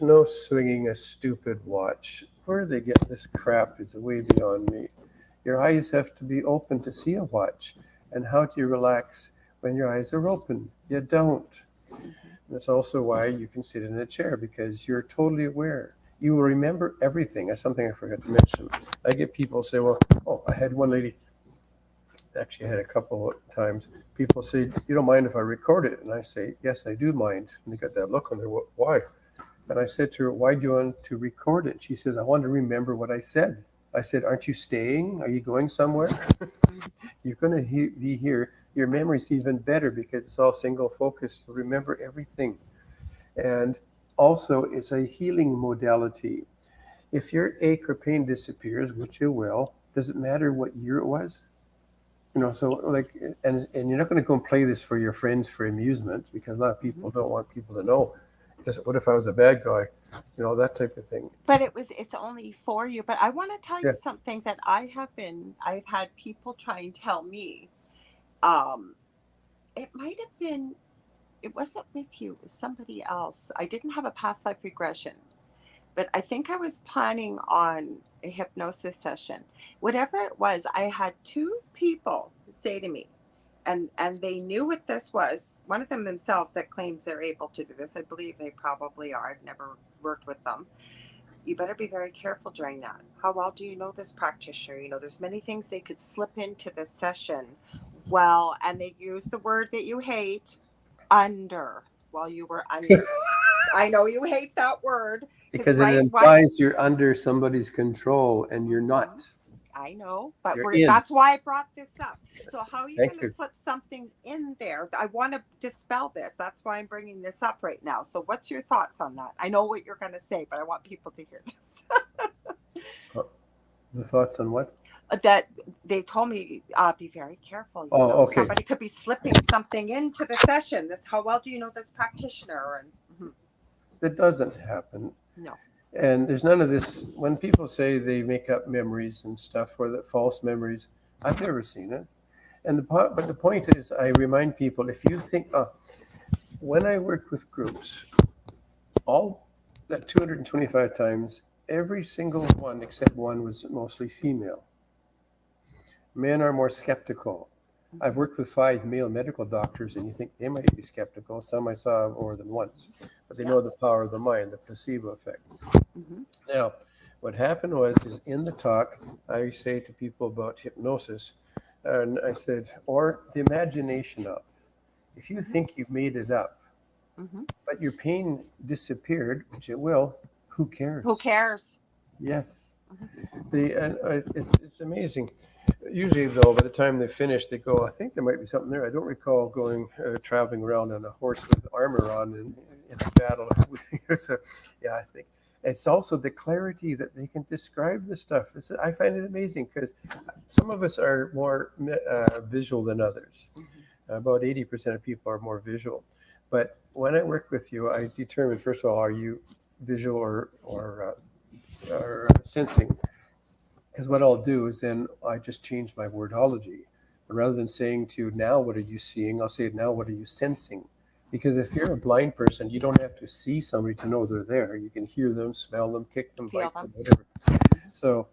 no swinging a stupid watch. Where they get this crap is way beyond me. Your eyes have to be open to see a watch, and how do you relax when your eyes are open? You don't. Mhm. And that's also why you can sit in a chair, because you're totally aware. You will remember everything. That's something I forgot to mention. I get people say, "Well, oh, I had one lady, actually had a couple of times, people say, you don't mind if I record it?" And I say, yes, I do mind. And they got that look on their, why? And I said to her, why do you want to record it? She says, I want to remember what I said. I said, aren't you staying? Are you going somewhere? You're going to be here. Your memory's even better because it's all single focus. You remember everything. And also, it's a healing modality. If your ache or pain disappears, which it will, does it matter what year it was? So like, and you're not going to go and play this for your friends for amusement, because a lot of people Mhm. don't want people to know. Just what if I was a bad guy? That type of thing. But it's only for you. But I want to tell Yeah, you something that I've had people try and tell me. Um, it might have been, it wasn't with you, it was somebody else. I didn't have a past life regression. but I think I was planning on a hypnosis session. Whatever it was, I had two people say to me, and they knew what this was. One of them themselves that claims they're able to do this. I believe they probably are. I've never worked with them. You better be very careful during that. How well do you know this practitioner? There's many things they could slip into this session. Well, and they use the word that you hate, under, while you were under. I know you hate that word because Because it right what implies you're under somebody's control and you're Mhm. not. I know, but You're in. that's why I brought this up. So how are you going Thank to you. slip something in there? I want to dispel this. That's why I'm bringing this up right now. So what's your thoughts on that? I know what you're going to say, but I want people to hear this. The thoughts on what? That they told me, be very careful. Oh, okay. Somebody could be slipping something into the session. This, how well do you know this practitioner? And That doesn't happen. no. And there's none of this. When people say they make up memories and stuff, or that false memories, I've never seen it. But the point is, I remind people, if you think, when I work with groups, all that 225 times, every single one except one was mostly female. Men are more skeptical. I've worked with 5 male medical doctors, and you think they might be skeptical. Some I saw more than once, but they Yeah. know the power of the mind, the placebo effect. Hmm. Now, what happened is in the talk, I say to people about hypnosis, and I said, or the imagination of. If you think you've made it up, Hmm. but your pain disappeared, which it will, who Who cares? cares? Yes. Hmm. It's amazing. Usually, though, by the time they finish, they go, I think there might be something there. I don't recall going traveling around on a horse with armor on in a battle. So, yeah, I think it's also the clarity that they can describe the stuff. I find it amazing because some of us are more visual than others. Hmm. About 80% of people are more visual. But when I work with you, I determine, first of all, are you visual or sensing? Because what I'll do is then I just change my wordology. Rather than saying to you, now what are you seeing? I'll say, now what are you sensing? Because if you're a blind person, you don't have to see somebody to know they're there. You can hear them, smell them, kick them, Feel bite them. them, whatever. Hmm. So,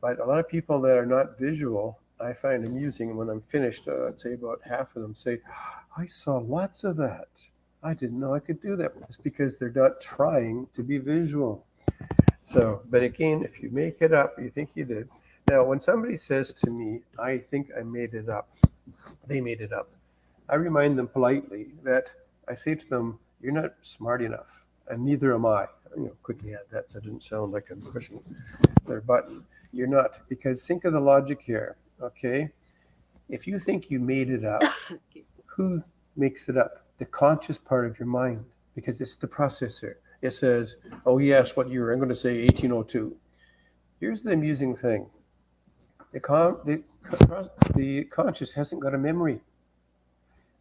but a lot of people that are not visual, I find amusing when I'm finished, I'd say about half of them say, I saw lots of that. I didn't know I could do that. It's because they're not trying to be visual. So, but again, if you make it up, you think you did. Now, when somebody says to me, I think I made it up, they made it up. I remind them politely that I say to them, you're not smart enough, and neither am I. Quickly add that so it doesn't sound like I'm pushing their button. You're not, because think of the logic here, okay? If you think you made it up, Excuse me. who makes it up? The conscious part of your mind, because it's the processor. It says, oh, yes, what year? I'm going to say 1802. Here's the amusing thing. The conscious hasn't got a memory.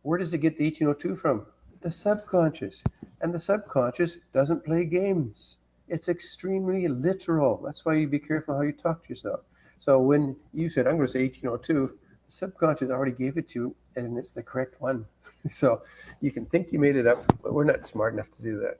Where does it get the 1802 from? The subconscious. And the subconscious doesn't play games. It's extremely literal. That's why you be careful how you talk to yourself. So when you said, I'm going to say 1802, the subconscious already gave it to you, and it's the correct one. So you can think you made it up, but we're not smart enough to do that.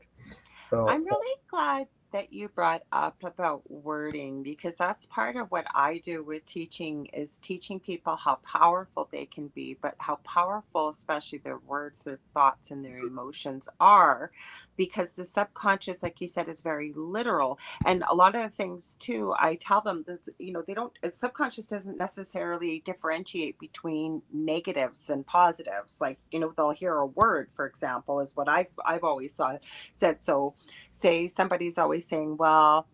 So I'm really glad that you brought up about wording because that's part of what I do with teaching is teaching people how powerful they can be, but how powerful, especially their words, their thoughts, and their emotions are, because the subconscious, like you said, is very literal. And a lot of the things too, I tell them this, they don't, subconscious doesn't necessarily differentiate between negatives and positives. Like, they'll hear a word, for example, is what I've always said. So say somebody's always saying, well,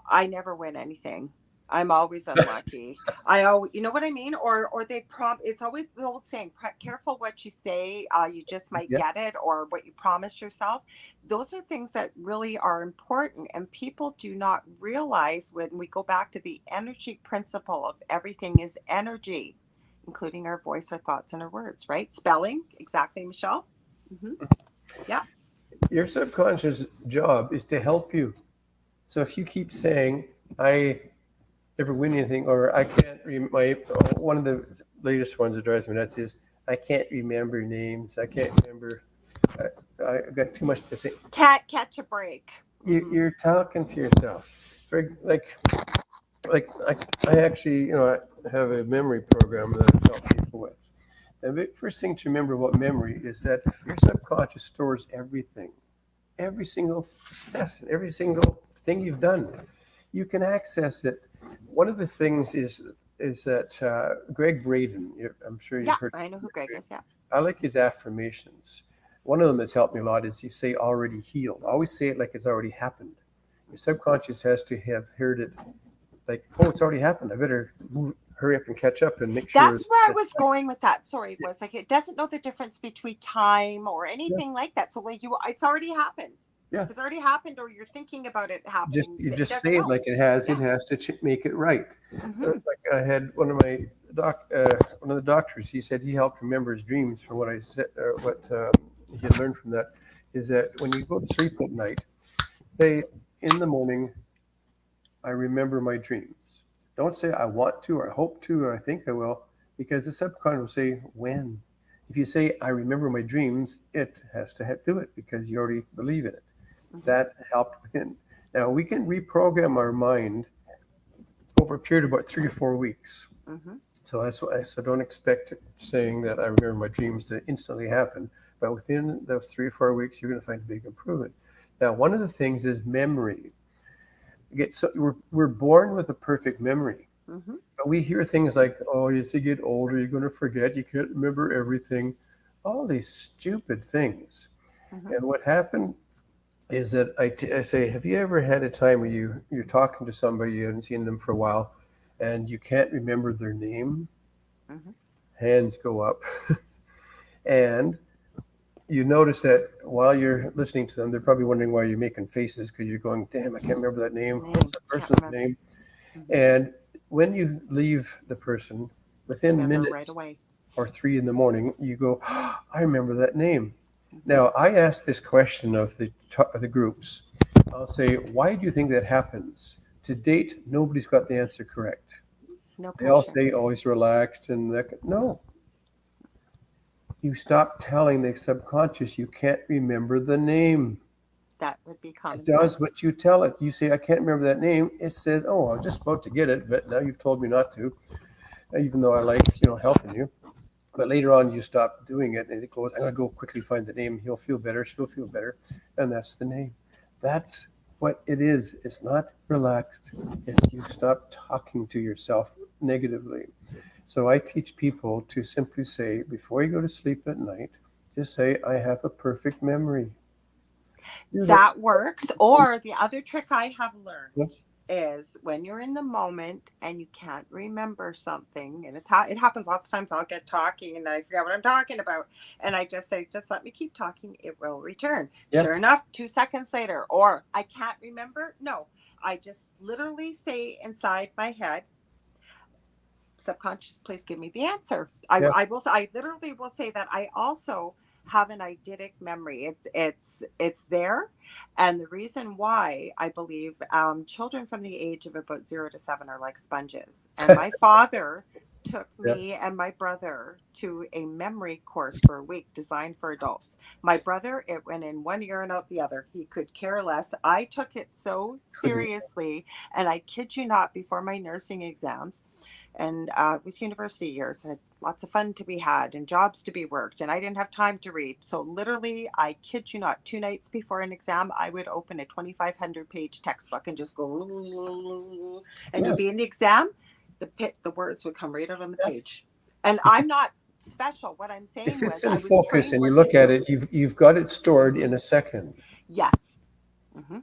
I never win anything, I'm always unlucky, I always, you know what I mean, or they it's always the old saying, careful what you say, you just might yeah, get it, or what you promised yourself. Those are things that really are important, and people do not realize when we go back to the energy principle of everything is energy, including our voice, our thoughts, and our words, right? Spelling, exactly, Michelle. Hmm. Yeah. your subconscious job is to help you. So if you keep saying, I never win anything, or I can't one of the latest ones that drives me nuts is I can't remember names. I can't remember. I got too much to think. Cat catch a break. You're talking to yourself. It's very, I actually, I have a memory program that I help people with. The first thing to remember about memory is that your subconscious stores everything, every single session, every single thing you've done. You can access it. One of the things is that Greg Braden, I'm sure Yeah, you've heard. I know who Greg is. Yeah. I like his affirmations. One of them that's helped me a lot is you say already healed. Always say it like it's already happened. Your subconscious has to have heard it like, oh, it's already happened. I better hurry up and catch up and make sure. That's where I was going with that. Sorry, was like it doesn't know the difference between time or Yeah, anything like that. So like it's already happened. yeah. If it's already happened or you're thinking about it Just happening, you it just doesn't say it know. like it has. It Yeah. has to make it right. Mm-hmm. Like I had one of my one of the doctors. He said he helped remember his dreams from what I said, or what he had learned from that. Is that when you go to sleep at night, say in the morning, I remember my dreams. Don't say I want to or I hope to or I think I will, because the subconscious will say when. If you say I remember my dreams, it has to do it because you already believe in it. Mm-hmm. That helped within. Now we can reprogram our mind over a period of about 3 or 4 weeks. Mm-hmm. So that's why. So don't expect saying that I remember my dreams to instantly happen. But within those 3 or 4 weeks, you're going to find a big improvement. Now, one of the things is memory. We're born with a perfect memory. Mm-hmm. But we hear things like, oh, as you get older, you're going to forget. You can't remember everything. All these stupid things. Mm-hmm. And what happened is that I say, have you ever had a time where you're talking to somebody, you haven't seen them for a while, and you can't remember their name? Mm-hmm. Hands go up. And you notice that while you're listening to them, they're probably wondering why you're making faces because you're going, damn, I can't remember that name. What's Name. that Can't person's remember. name? Mm-hmm. And when you leave the person, within Remember right minutes away. or 3 in the morning, you go, oh, I remember that name. Mm-hmm. Now, I ask this question of the groups. I'll say, why do you think that happens? To date, nobody's got the answer correct. No They all pressure. say, oh, he's relaxed. And no, you stop telling the subconscious you can't remember the name. That would be It common does sense. what you tell it. You say, I can't remember that name. It says, oh, I was just about to get it, but now you've told me not to, even though I like, helping you. But later on, you stop doing it, and it goes, I'm going to go quickly find the name. He'll feel better. She'll feel better. And that's the name. That's what it is. It's not relaxed. It's you stop talking to yourself negatively. So I teach people to simply say, before you go to sleep at night, just say, I have a perfect memory. Do that. That works. Or the other trick I have learned Yeah. is when you're in the moment and you can't remember something, and it happens lots of times. I'll get talking and I forget what I'm talking about, and I just say, just let me keep talking. It will return. Yeah. Sure enough, 2 seconds later, or I can't remember. No, I just literally say inside my head, subconscious, please give me the answer. Yeah. I literally will say that. I also have an eidetic memory. It's there, and the reason why I believe children from the age of about 0 to 7 are like sponges. And my father took Yeah. me and my brother to a memory course for a week designed for adults. My brother, it went in one ear and out the other. He could care less. I took it so Couldn't. seriously, and I kid you not, before my nursing exams, and it was university years. I had lots of fun to be had and jobs to be worked, and I didn't have time to read. So literally, I kid you not, 2 nights before an exam, I would open a 2,500-page textbook and just go, and you'd Yes. be in the exam, the words would come right out on the Yeah. page. And I'm not special. What I'm saying If it's was in I was focus trained and you working look at through. it, you've got it stored in a second. Yes. Mm-hmm.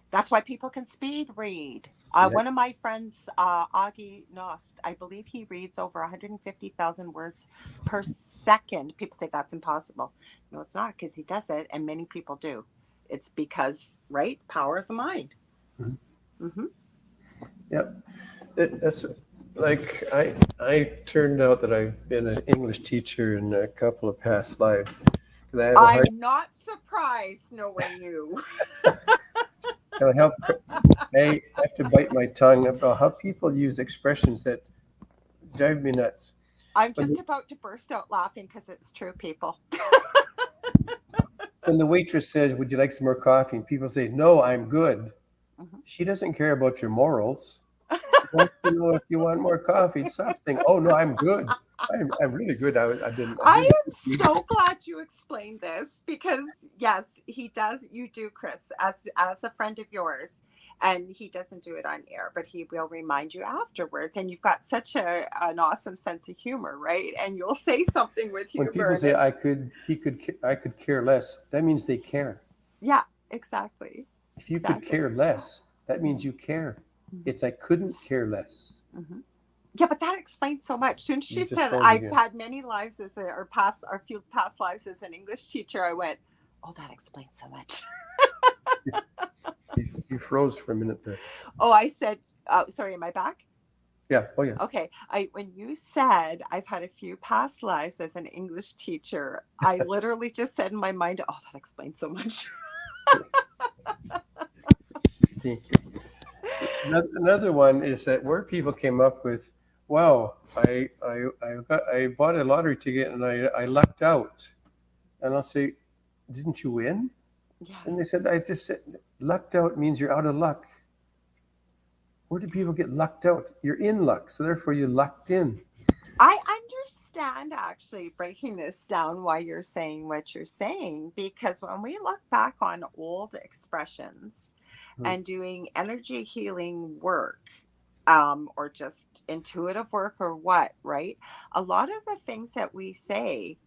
That's why people can speed read. Yeah. One of my friends, Augie Nost, I believe he reads over 150,000 words per second. People say that's impossible. No, it's not, because he does it, and many people do. It's because, right? Power of the mind. Mhm. Mm-hmm. Yep. That's like I turned out that I've been an English teacher in a couple of past lives. 'Cause I have a hard. I'm not surprised knowing you. I help. I have to bite my tongue about how people use expressions that drive me nuts. I'm But just about to burst out laughing because it's true, people. when the waitress says, "Would you like some more coffee?" and people say, "No, I'm good," Mhm. she doesn't care about your morals. She wants to know if you want more coffee. Stop saying, "Oh no, I'm good. I'm really good." I I didn't. am so glad you explained this because yes, he does. You do, Chris, as a friend of yours, and he doesn't do it on air, but he will remind you afterwards. And you've got such an awesome sense of humor, right? And you'll say something with When humor, people and say, it's I could care less," that means they care. yeah, exactly, If you could exactly. care less, that means Mhm, you care. mhm, It's I couldn't care less. mhm. Yeah, but that explains so much. Soon as You she just said froze I've again. had many lives as a or few past lives as an English teacher, I went, oh, that explains so much. You froze for a minute there. Oh, I said, oh, sorry, am I back? Yeah. Oh yeah. Okay. I when you said I've had a few past lives as an English teacher, I literally just said in my mind, oh, that explains so much. Thank you. Another one is that where people came up with, "Wow, I bought a lottery ticket and I lucked out," and I'll say, "Didn't you win?" And they said, Yes. "I just said lucked out means you're out of luck." Where do people get lucked out? You're in luck, so therefore you lucked in. I understand actually breaking this down why you're saying what you're saying, because when we look back on old expressions Hmm. and doing energy healing work, or just intuitive work or what, right? A lot of the things that we say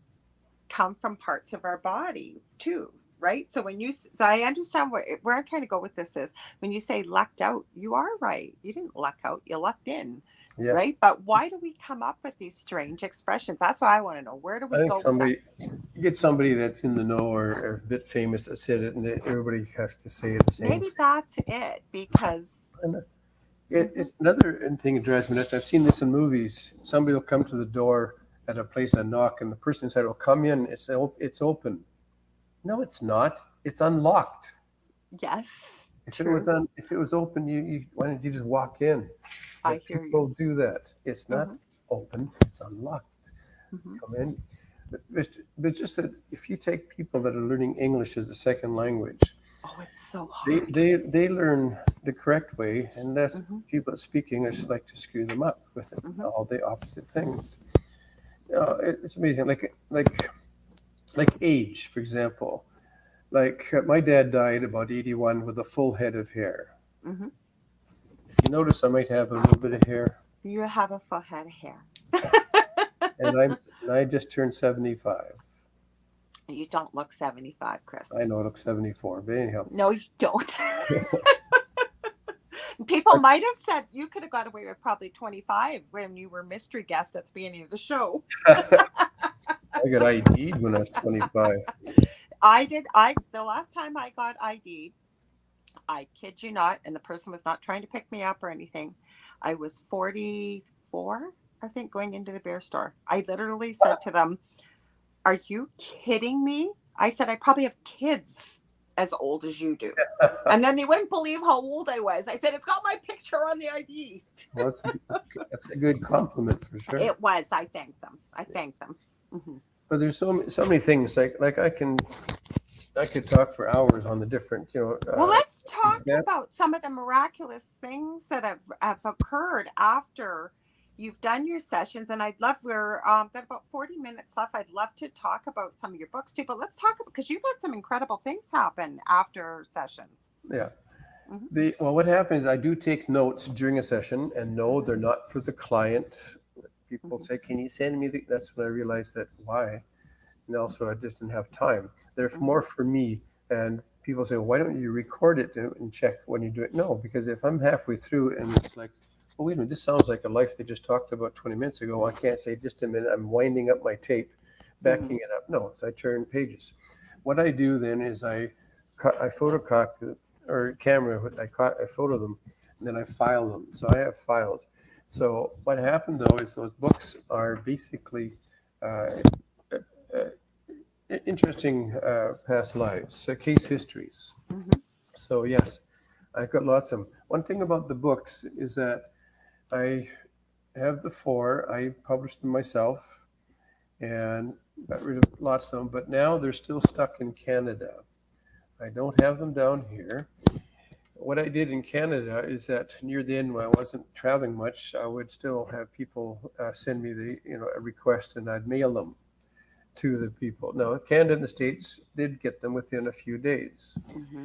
come from parts of our body too, right? So so I understand where I'm trying to go with this is when you say lucked out, you are right. You didn't luck out, you lucked in, Yeah, right? But why do we come up with these strange expressions? That's what I want to know. Where do I we think go with that? somebody you get somebody that's in the know or a bit famous that said it, and everybody has to say the same Maybe thing. that's it because And mhm, it's another thing that drives me nuts. I've seen this in movies. Somebody will come to the door at a place and knock, and the person inside will come in. It's open. No, it's not. It's unlocked. yes, If it was true. if it was open, why didn't you just walk in? I But hear you. people do that. It's not Hmm. open. It's unlocked. Hmm. Come in. But just that if you take people that are learning English as a second language, Oh, it's so they hard. they they learn the correct way, unless Hmm. people that speak English like to screw them up with Hmm. all the opposite things. It's amazing. Like age, for example. Like my dad died about 81 with a full head of hair. Hmm. If you notice, I might have a little bit of hair, You have a full head of hair. and I just turned 75. You don't look 75, Chris. I know I look 74, but anyhow. No, you don't. People might have said you could have got away with probably 25 when you were mystery guest at the beginning of the show. I got ID'd when I was 25. I did. The last time I got ID, I kid you not, and the person was not trying to pick me up or anything. I was 44, I think, going into the beer store. I literally said to them, are you kidding me? I said, I probably have kids as old as you do. And then they wouldn't believe how old I was. I said, it's got my picture on the ID. Well, that's a good compliment for sure. It was. I thanked them. I thanked them. Hmm. But there's so many things like I could talk for hours on the different Well, let's talk example. about some of the miraculous things that have occurred after you've done your sessions. And I'd love, we're got about 40 minutes left. I'd love to talk about some of your books too, but let's talk about, because you've had some incredible things happen after sessions. Yeah. Hmm. What happens? I do take notes during a session, and no, Hmm. they're not for the client. People Hmm. say, "Can you send me?" That's when I realized that why. And also, I just didn't have time. They're Hmm. more for me. And people say, well, "Why don't you record it and check when you do it?" No, because if I'm halfway through and it's like, "Oh, wait a minute, this sounds like a life they just talked about 20 minutes ago," I can't say, "Just a minute, I'm winding up my tape, Hmm. backing it up." No, so I turn pages. What I do then is I photocopy or camera, I photo them, and then I file them. So I have files. So what happened though is those books are basically uh, uh, interesting past lives, case histories. Hmm. So yes, I've got lots of them. One thing about the books is that I have the four. I published them myself, and got rid of lots of them, but now they're still stuck in Canada. I don't have them down here. What I did in Canada is that near the end, when I wasn't traveling much, I would still have people send me a request, and I'd mail them to the people. Now, Canada and the States did get them within a few days. Mm-hmm.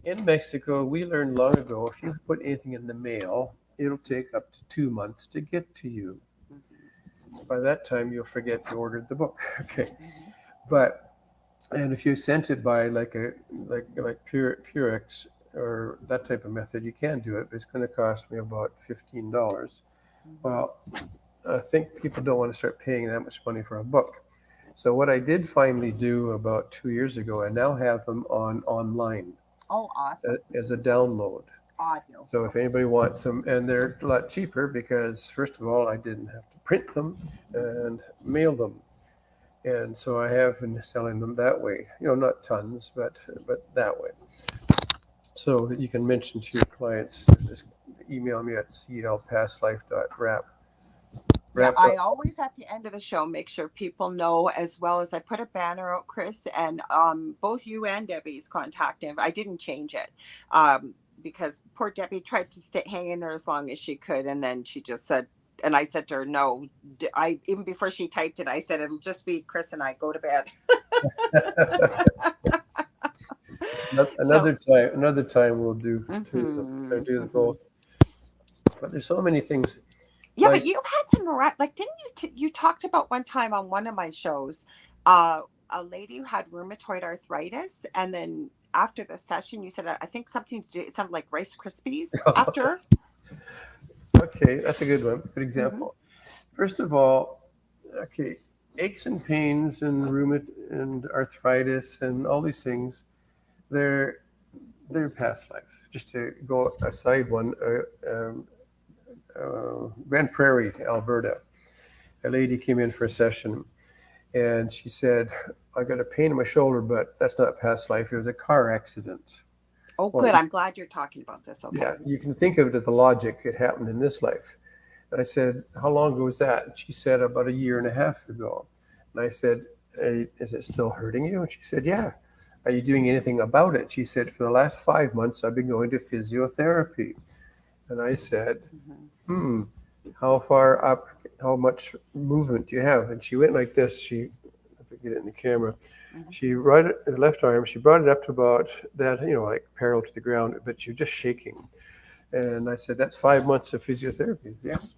In Mexico, we learned long ago if you put anything in the mail, it'll take up to 2 months to get to you. By that time, you'll forget you ordered the book. Okay, Mm-hmm. but and if you sent it by like Purex or that type of method, you can do it. But it's going to cost me about $15. Mm-hmm. Well, I think people don't want to start paying that much money for a book. So what I did finally do about 2 years ago, I now have them online Oh, awesome. as a download. Audio. So if anybody wants them, and they're a lot cheaper because first of all, I didn't have to print them and mail them, and so I have been selling them that way. Not tons, but that way. So that you can mention to your clients, just email me at clpastlife.wrap. Yeah, Wrap I up. always at the end of the show make sure people know, as well as I put a banner out, Chris, and both you and Debbie's contact info. I didn't change it because poor Debbie tried to stay hang in there as long as she could, and then she just said, and I said to her, no, I even before she typed it, I said it'll just be Chris and I go to bed. So, Another time we'll do two of them. I mhm, do the mhm. both, but there's so many things Yeah, but like you've had some like didn't you you talked about one time on one of my shows, a lady who had rheumatoid arthritis, and then after the session you said I think something to do something like Rice Krispies after. okay, that's a good one. Good Hmm. example. First of all, okay, aches and pains and rheumatoid and arthritis and all these things, they're they're past life. Just to go aside one, Grand Prairie, Alberta, a lady came in for a session and she said, "I got a pain in my shoulder, but that's not past life. It was a car accident." Oh, Well, good. I'm glad you're talking about this. yeah, Okay. you can think of it as the logic. It happened in this life. And I said, "How long ago was that?" And she said, "About a year and a half ago." And I said, "Hey, is it still hurting you?" And she said, "Yeah." "Are you doing anything about it?" She said, "For the last 5 months, I've been going to physiotherapy." And I said, Hmm. "Hmm, how far up, how much movement do you have?" And she went like this. If I get it in the camera, Hmm. she right at her left arm, she brought it up to about that, like parallel to the ground, but she was just shaking. And I said, "That's 5 months of physiotherapy." "Yes."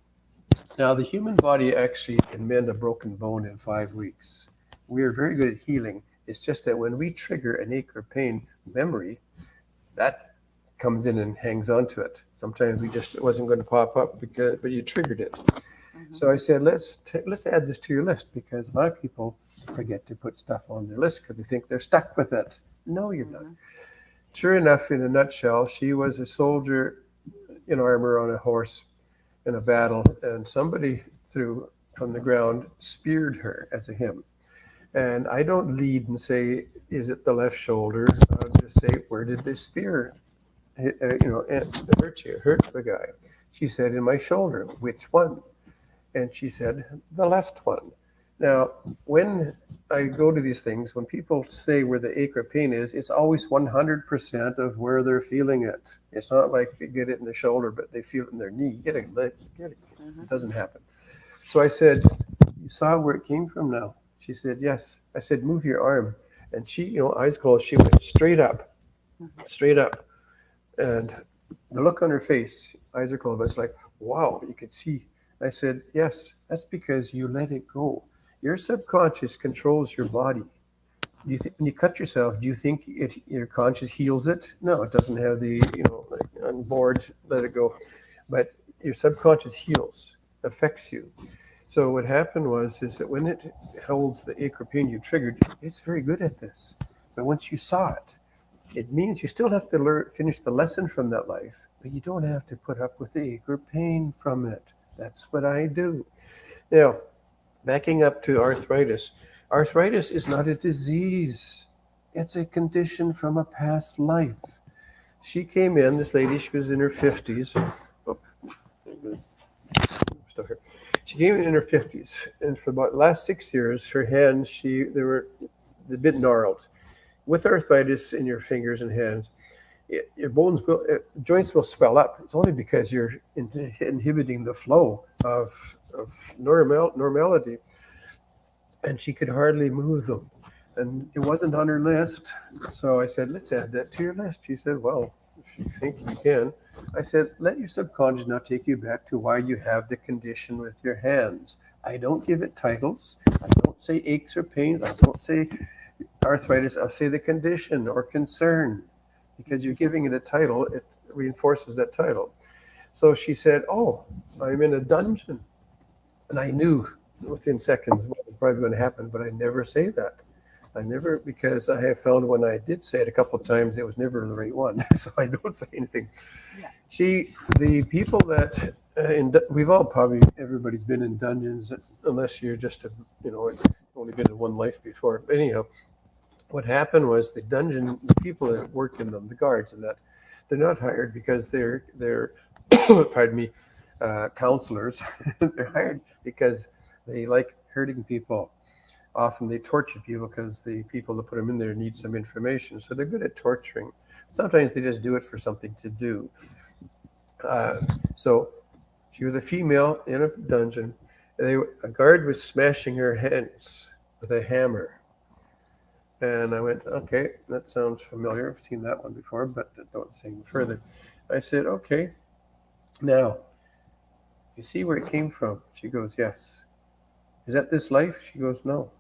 Now, the human body actually can mend a broken bone in 5 weeks. We are very good at healing. It's just that when we trigger an ache or pain memory, that comes in and hangs on to it. Sometimes it wasn't going to pop up but you triggered it. Hmm. So I said, let's add this to your list because a lot of people forget to put stuff on their list because they think they're stuck with it. No, you're not. Hmm. Sure enough, in a nutshell, she was a soldier in armor on a horse in a battle, and somebody threw from the ground speared her as a hymn. And I don't lead and say, "Is it the left shoulder?" I'll just say, "Where did this spear hurt the guy?" She said, "In my shoulder." "Which one?" And she said, "The left one." Now, when I go to these things, when people say where the ache or pain is, it's always 100% of where they're feeling it. It's not like they get it in the shoulder, but they feel it in their knee. Get it, get it. Hmm. It doesn't happen. So I said, "You saw where it came from now?" She said, "Yes." I said, "Move your arm." And she, eyes closed, she went straight up, Hmm. straight up. And the look on her face, eyes are closed, but it's like, wow, you could see. I said, "Yes, that's because you let it go. Your subconscious controls your body. When you cut yourself, do you think your conscious heals it? No, it doesn't have the, like on board, let it go. But your subconscious heals, affects you. So what happened is that when it holds the ache or pain you triggered, it's very good at this. But once you saw it, it means you still have to finish the lesson from that life, but you don't have to put up with the ache or pain from it. That's what I do. Now, backing up to arthritis. Arthritis is not a disease. It's a condition from a past life. She came in, this lady, she was in her 50s. Oh, stuff here. She came in her 50s, and for about the last 6 years, her hands, they've been gnarled. With arthritis in your fingers and hands, your joints will swell up. It's only because you're inhibiting the flow of normality, and she could hardly move them. And it wasn't on her list. So I said, let's add that to your list. She said, well, if you think you can. I said, let your subconscious now take you back to why you have the condition with your hands. I don't give it titles. I don't say aches or pains. I don't say arthritis. I'll say the condition or concern. Because you're giving it a title, it reinforces that title. So she said, oh, I'm in a dungeon. And I knew within seconds what was probably going to happen, but I never say that. Because I have found when I did say it a couple of times, it was never the right one. So I don't say anything. Yeah. The people that, everybody's been in dungeons, unless you're just, only been in one life before. But anyhow, what happened was the people that work in them, the guards and that, they're not hired because they're pardon me, counselors. They're hired because they like hurting people. Often they torture people because the people that put them in there need some information. So they're good at torturing. Sometimes they just do it for something to do. So she was a female in a dungeon. A guard was smashing her hands with a hammer. And I went, okay, that sounds familiar. I've seen that one before, but I don't say any further. I said, okay, now, you see where it came from? She goes, yes. Is that this life? She goes, no.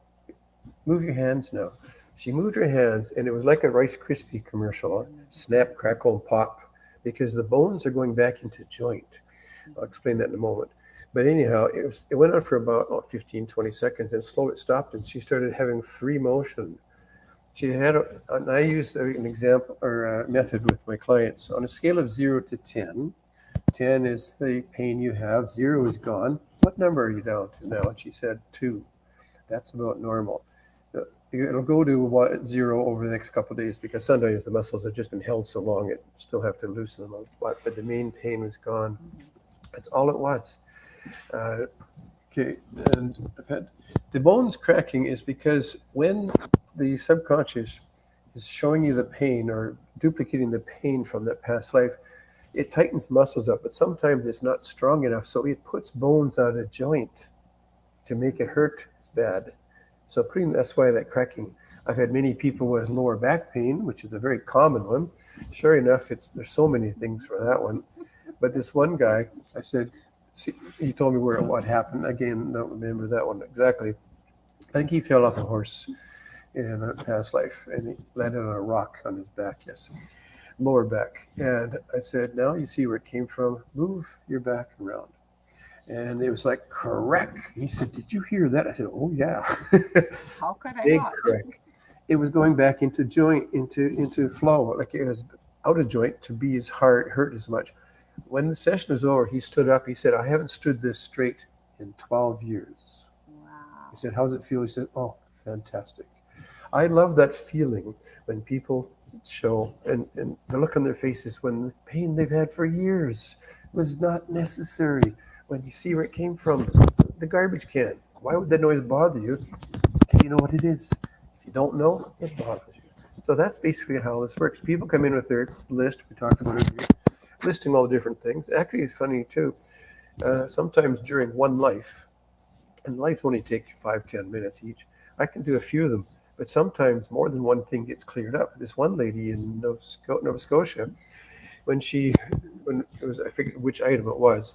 Move your hands now. She moved her hands, and it was like a Rice Krispie commercial. Snap, crackle, and pop, because the bones are going back into joint. I'll explain that in a moment. But anyhow, it went on for about 15, 20 seconds, and slowly it stopped, and she started having free motion. And I used an example or a method with my clients. On a scale of 0 to 10, 10 is the pain you have, 0 is gone. What number are you down to now? And she said 2. That's about normal. It'll go to 0 over the next couple of days, because sometimes the muscles have just been held so long, it still have to loosen them. But the main pain was gone. That's all it was. Okay, and the bones cracking is because when the subconscious is showing you the pain or duplicating the pain from that past life, it tightens muscles up, but sometimes it's not strong enough, so it puts bones out of joint to make it hurt as bad. So that's why that cracking. I've had many people with lower back pain, which is a very common one. Sure enough, there's so many things for that one. But this one guy, I said, see, he told me what happened. Again, don't remember that one exactly. I think he fell off a horse in a past life, and he landed on a rock on his back, yes, lower back. And I said, now you see where it came from. Move your back around. And it was like, correct. He said, did you hear that? I said, oh, yeah. How could I Big not? correct. It was going back into joint, into flow. Like it was out of joint to be as hurt as much. When the session was over, he stood up. He said, I haven't stood this straight in 12 years. Wow. I said, how's it feel? He said, oh, fantastic. I love that feeling when people show and the look on their faces when the pain they've had for years was not necessary. When you see where it came from, the garbage can. Why would that noise bother you if you know what it is? If you don't know, it bothers you. So that's basically how this works. People come in with their list. We talked about it, listing all the different things. Actually, it's funny too. Sometimes during one life, and life only take 5-10 minutes each, I can do a few of them. But sometimes more than one thing gets cleared up. This one lady in Nova Scotia, when it was, I forget which item it was,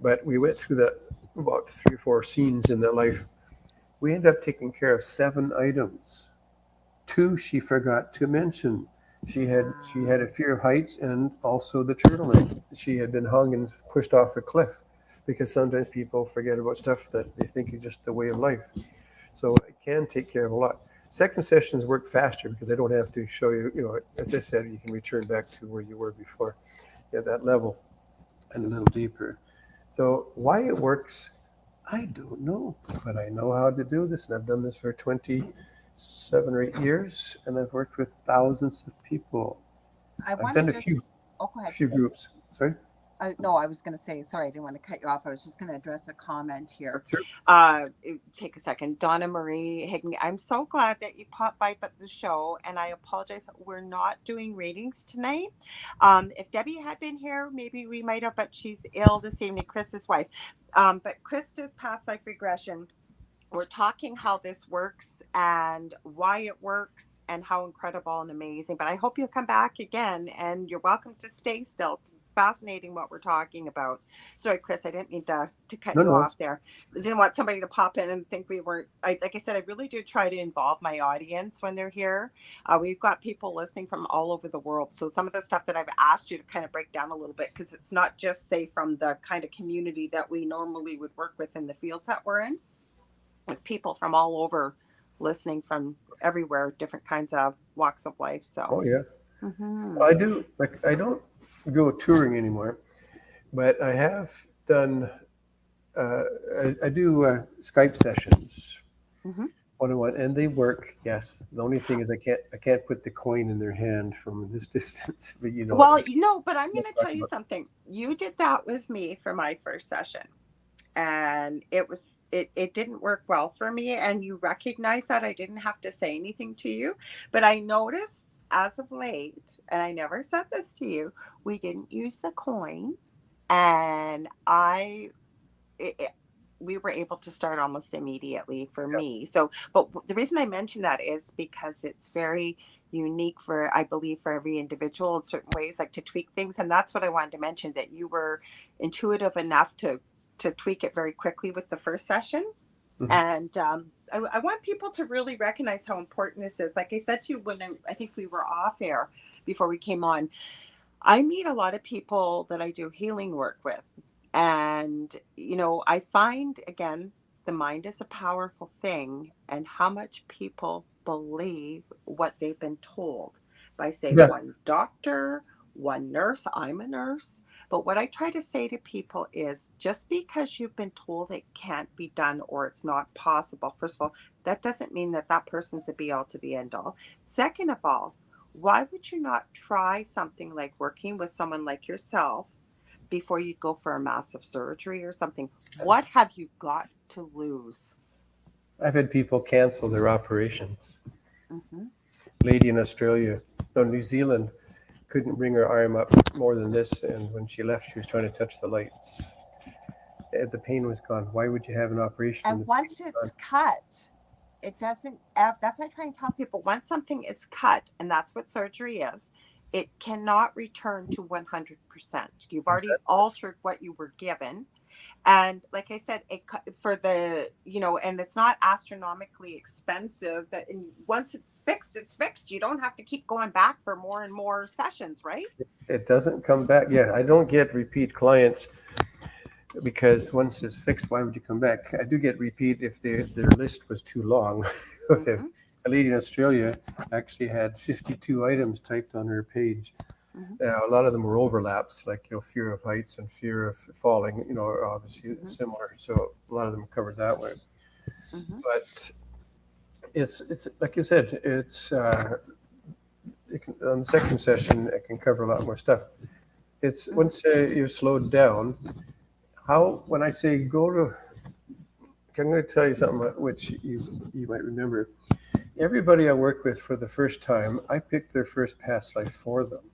but we went through that about 3 or 4 scenes in that life. We ended up taking care of 7 items. 2 she forgot to mention. She had a fear of heights and also the turtleneck. She had been hung and pushed off a cliff, because sometimes people forget about stuff that they think is just the way of life. So it can take care of a lot. Second sessions work faster because they don't have to show you, as I said, you can return back to where you were before at that level and a little deeper. So why it works, I don't know, but I know how to do this, and I've done this for 27 or 8 years, and I've worked with thousands of people. I've done a few groups. Sorry? No, I was going to say, sorry, I didn't want to cut you off. I was just going to address a comment here. Sure. Take a second. Donna Marie Higney, I'm so glad that you popped by at the show, and I apologize. We're not doing ratings tonight. If Debbie had been here, maybe we might have, but she's ill this evening, Chris's wife. But Chris does past life regression. We're talking how this works and why it works and how incredible and amazing. But I hope you'll come back again, and you're welcome to stay still. It's fascinating what we're talking about. Sorry, Chris, I didn't mean to cut No, you no, off there. I didn't want somebody to pop in and think we weren't. Like I said, I really do try to involve my audience when they're here. We've got people listening from all over the world. So some of the stuff that I've asked you to kind of break down a little bit, because it's not just, say, from the kind of community that we normally would work with in the fields that we're in, with people from all over listening from everywhere, different kinds of walks of life. So, oh yeah. mhm. I do, like, I don't go touring anymore, but I have done, I do Skype sessions, Mhm. one-on-one, and they work. Yes. The only thing is I can't put the coin in their hand from this distance, but you know what Well, I'm but I'm going to tell talking you about. something. You did that with me for my first session, and it didn't work well for me. And you recognize that. I didn't have to say anything to you, but I noticed as of late, and I never said this to you, we didn't use the coin, and it, we were able to start almost immediately for me. So, but the reason I mention that is because it's very unique for, I believe, for every individual in certain ways, like to tweak things. And that's what I wanted to mention, that you were intuitive enough to tweak it very quickly with the first session. Mhm. And I want people to really recognize how important this is. Like I said to you when I think we were off air before we came on, I meet a lot of people that I do healing work with. And, I find, again, the mind is a powerful thing, and how much people believe what they've been told by, say, Yeah. one doctor, one nurse. I'm a nurse. But what I try to say to people is, just because you've been told it can't be done or it's not possible, first of all, that doesn't mean that that person's a be all to the end all. Second of all, why would you not try something like working with someone like yourself before you go for a massive surgery or something? What have you got to lose? I've had people cancel their operations. Hmm. Lady in Australia, no, New Zealand, couldn't bring her arm up more than this, and when she left, she was trying to touch the lights. And the pain was gone. Why would you have an operation and And the pain once is it's gone? cut, it doesn't, that's why I try and tell people, once something is cut, and that's what surgery is, it cannot return to 100%. You've already Exactly. altered what you were given. And like I said, for the, and it's not astronomically expensive, that once it's fixed. You don't have to keep going back for more and more sessions, right? It doesn't come back. Yeah, I don't get repeat clients because once it's fixed, why would you come back? I do get repeat if their list was too long. Hmm. A lady in Australia actually had 52 items typed on her page. Hmm. Now, a lot of them were overlaps, like fear of heights and fear of falling. Are obviously Hmm. similar, so a lot of them covered that way. Hmm. But it's like you said, on the second session it can cover a lot more stuff. It's Hmm. once you're slowed down. How when I say go to, I'm going to tell you something which you might remember. Everybody I work with for the first time, I picked their first past life for them,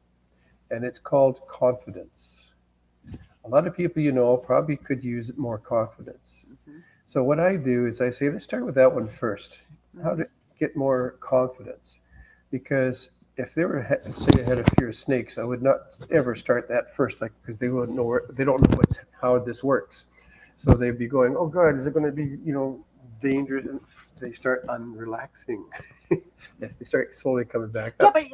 and it's called confidence. A lot of people probably could use more confidence. Hmm. So what I do is I say, let's start with that one first. How Hmm. to get more confidence? Because if they were say they had a fear of snakes, I would not ever start that first, like because they don't know how this works. So they'd be going, oh God, is it going to be dangerous? And they start unrelaxing. Yes, they start slowly coming back Yeah, up. but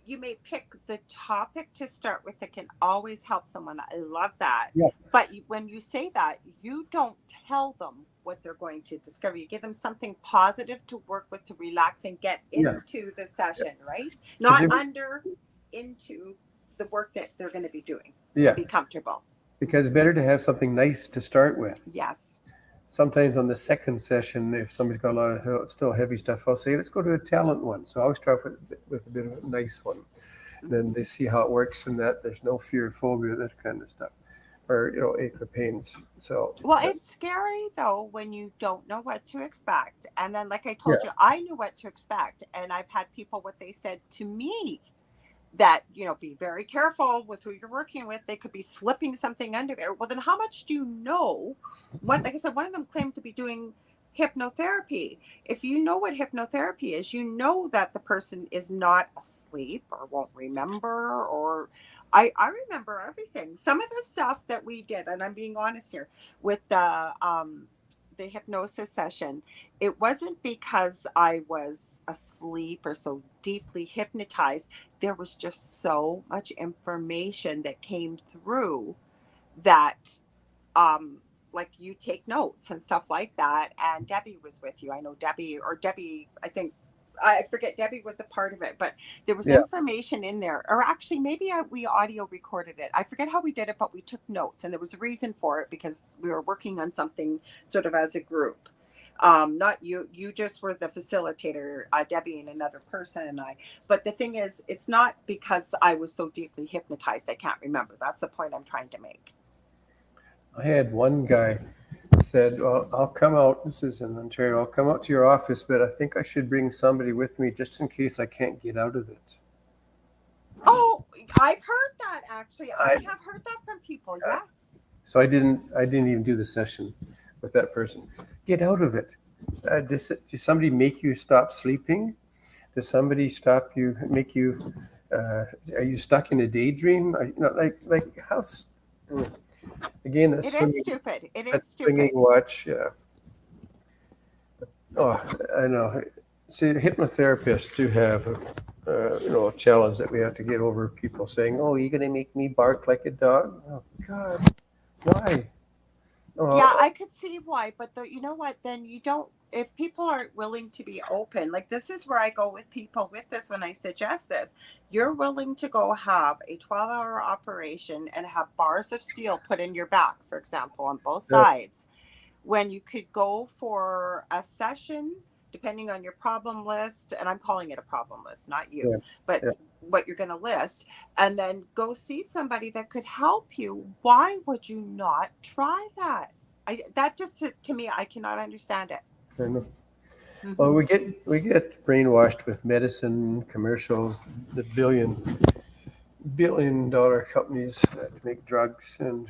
you may pick the topic to start with that can always help someone. I love that. Yeah, But when you say that, you don't tell them what they're going to discover. You give them something positive to work with, to relax and get yeah, into the session, right? because Not under, into the work that they're going to be doing to yeah, be comfortable. because Hmm. it's better to have something nice to start with. Yes. Sometimes on the second session, if somebody's got a lot of still heavy stuff, I'll say, let's go to a talent one. So I always start with a bit of a nice one. Then they see how it works and that there's no fear, phobia, that kind of stuff, or ache or pains. So Well, it's scary though when you don't know what to expect. And then, like I yeah, told you, I knew what to expect. And I've had people, what they said to me, that, be very careful with who you're working with. They could be slipping something under there. Well, then how much do you know? Like I said, one of them claimed to be doing hypnotherapy. If you know what hypnotherapy is, you know that the person is not asleep or won't remember, or I remember everything. Some of the stuff that we did, and I'm being honest here, with the hypnosis session, it wasn't because I was asleep or so deeply hypnotized. There was just so much information that came through that, um like, you take notes and stuff like that. And Debbie was with you. I know Debbie, I think, I forget, Debbie was a part of it, but there was yeah. information in there. Or actually, maybe we audio recorded it. I forget how we did it, but we took notes, and there was a reason for it, because we were working on something sort of as a group. Not you just were the facilitator, Debbie and another person and I. But the thing is, it's not because I was so deeply hypnotized I can't remember. That's the point I'm trying to make. I had one guy said, "Well, I'll come out. This is in Ontario. I'll come out to your office, but I think I should bring somebody with me just in case I can't get out of it." Oh, I've heard that actually. I I have heard that from people. Yes. So I didn't even do the session with that person. Get out of it. Does somebody make you stop sleeping? Does somebody stop you? Make you? Are you stuck in a daydream? Like how? Again, It is stupid. It that is swinging stupid. watch. Yeah. Oh, I know. See, hypnotherapists do have a challenge that we have to get over. People saying, "Oh, you're going to make me bark like a dog." Oh God, why? Yeah, Oh, I could see why, but you know what? Then you don't. If people aren't willing to be open, like, this is where I go with people with this when I suggest this. You're willing to go have a 12-hour operation and have bars of steel put in your back, for example, on both yeah, sides, when you could go for a session, depending on your problem list, and I'm calling it a problem list, not you, yeah, but yeah. what you're going to list, and then go see somebody that could help you. Why would you not try that? That just, to me, I cannot understand it. I know. Well, Hmm. we get brainwashed with medicine commercials, the billion dollar companies that make drugs, and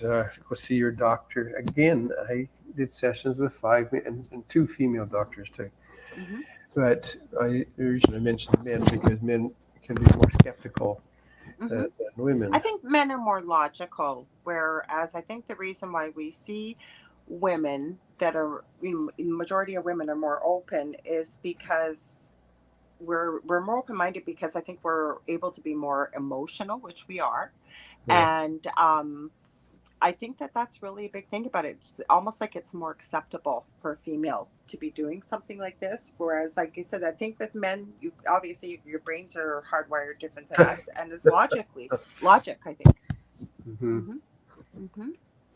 go see your doctor. Again, I did sessions with and two female doctors too. Hmm. But the reason I mentioned men because men can be more skeptical Hmm. than I women. think men are more logical, whereas I think the reason why we see women that are, majority of women are more open, is because we're more open-minded, because I think we're able to be more emotional, which we are. Yeah, And I think that that's really a big thing about it. It's almost like it's more acceptable for a female to be doing something like this, whereas, like you said, I think with men, you obviously, your brains are hardwired different than us, and it's logic, I think. hmm, Hmm. Hmm.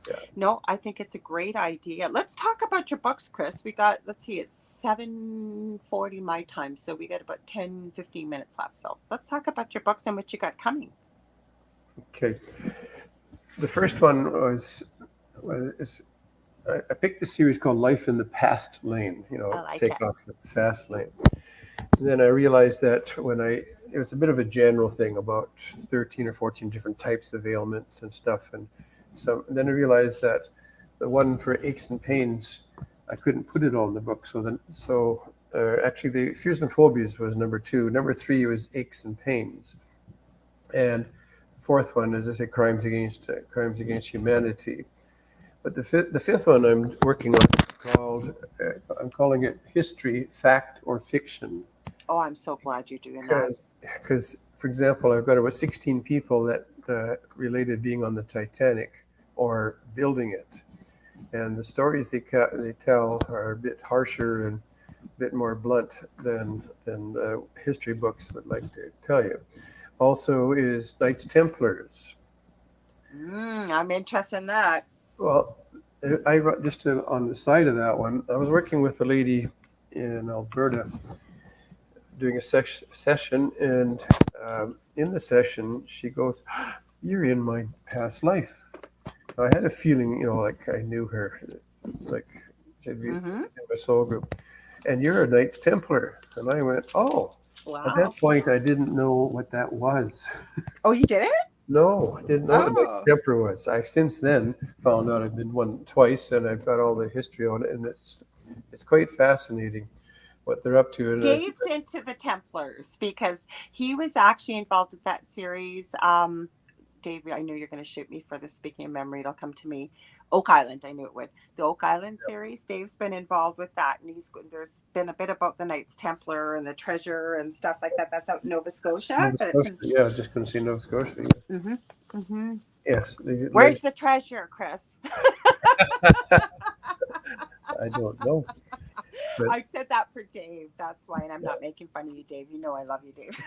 yeah. No, I think it's a great idea. Let's talk about your books, Chris. We got, let's see, it's 7:40 my time, so we got about 10-15 minutes left. So let's talk about your books and what you got coming. Okay. The first one is I picked a series called Life in the Past Lane. I like Take it. off the fast lane. And then I realized that it was a bit of a general thing about 13 or 14 different types of ailments and stuff. And then I realized that the one for aches and pains, I couldn't put it all in the book. Actually, the fears and phobias was number two. Number three was aches and pains. And the fourth one is, I say, crimes against humanity. But the fifth one I'm working on I'm calling it history, fact, or fiction. Oh, I'm so glad you're doing that. Because, for example, I've got about 16 people that related being on the Titanic or building it, and the stories they tell are a bit harsher and a bit more blunt than history books would like to tell you. Also, is Knights Templars. I'm interested in that. Well, on the side of that one, I was working with a lady in Alberta doing a session, and in the session, she goes, "You're in my past life." I had a feeling, like I knew her. It's like she'd be in Mm-hmm. my soul group. And you're a Knights Templar. And I went, oh. At that Wow. point, I didn't know what that was. Oh, you did it? No, I didn't know what a Knights Oh, Templar was. I've since then found out I've been one twice, and I've got all the history on it, and it's quite fascinating what they're up to. And Dave's into the Templars because he was actually involved with that series. Dave, I know you're going to shoot me for this. Speaking of memory, it'll come to me. Oak Island, I knew it would. The Oak Island series. Dave's been involved with that, and there's been a bit about the Knights Templar and the treasure and stuff like that. That's out in Nova Scotia, Nova but it's Scotia, in. yeah, just going to say Nova Scotia. Mm-hmm, mm-hmm. Yes, the Where's Knights. the treasure, Chris? I don't know, but I said that for Dave. That's why, and I'm not making fun of you, Dave. You know I love you, Dave.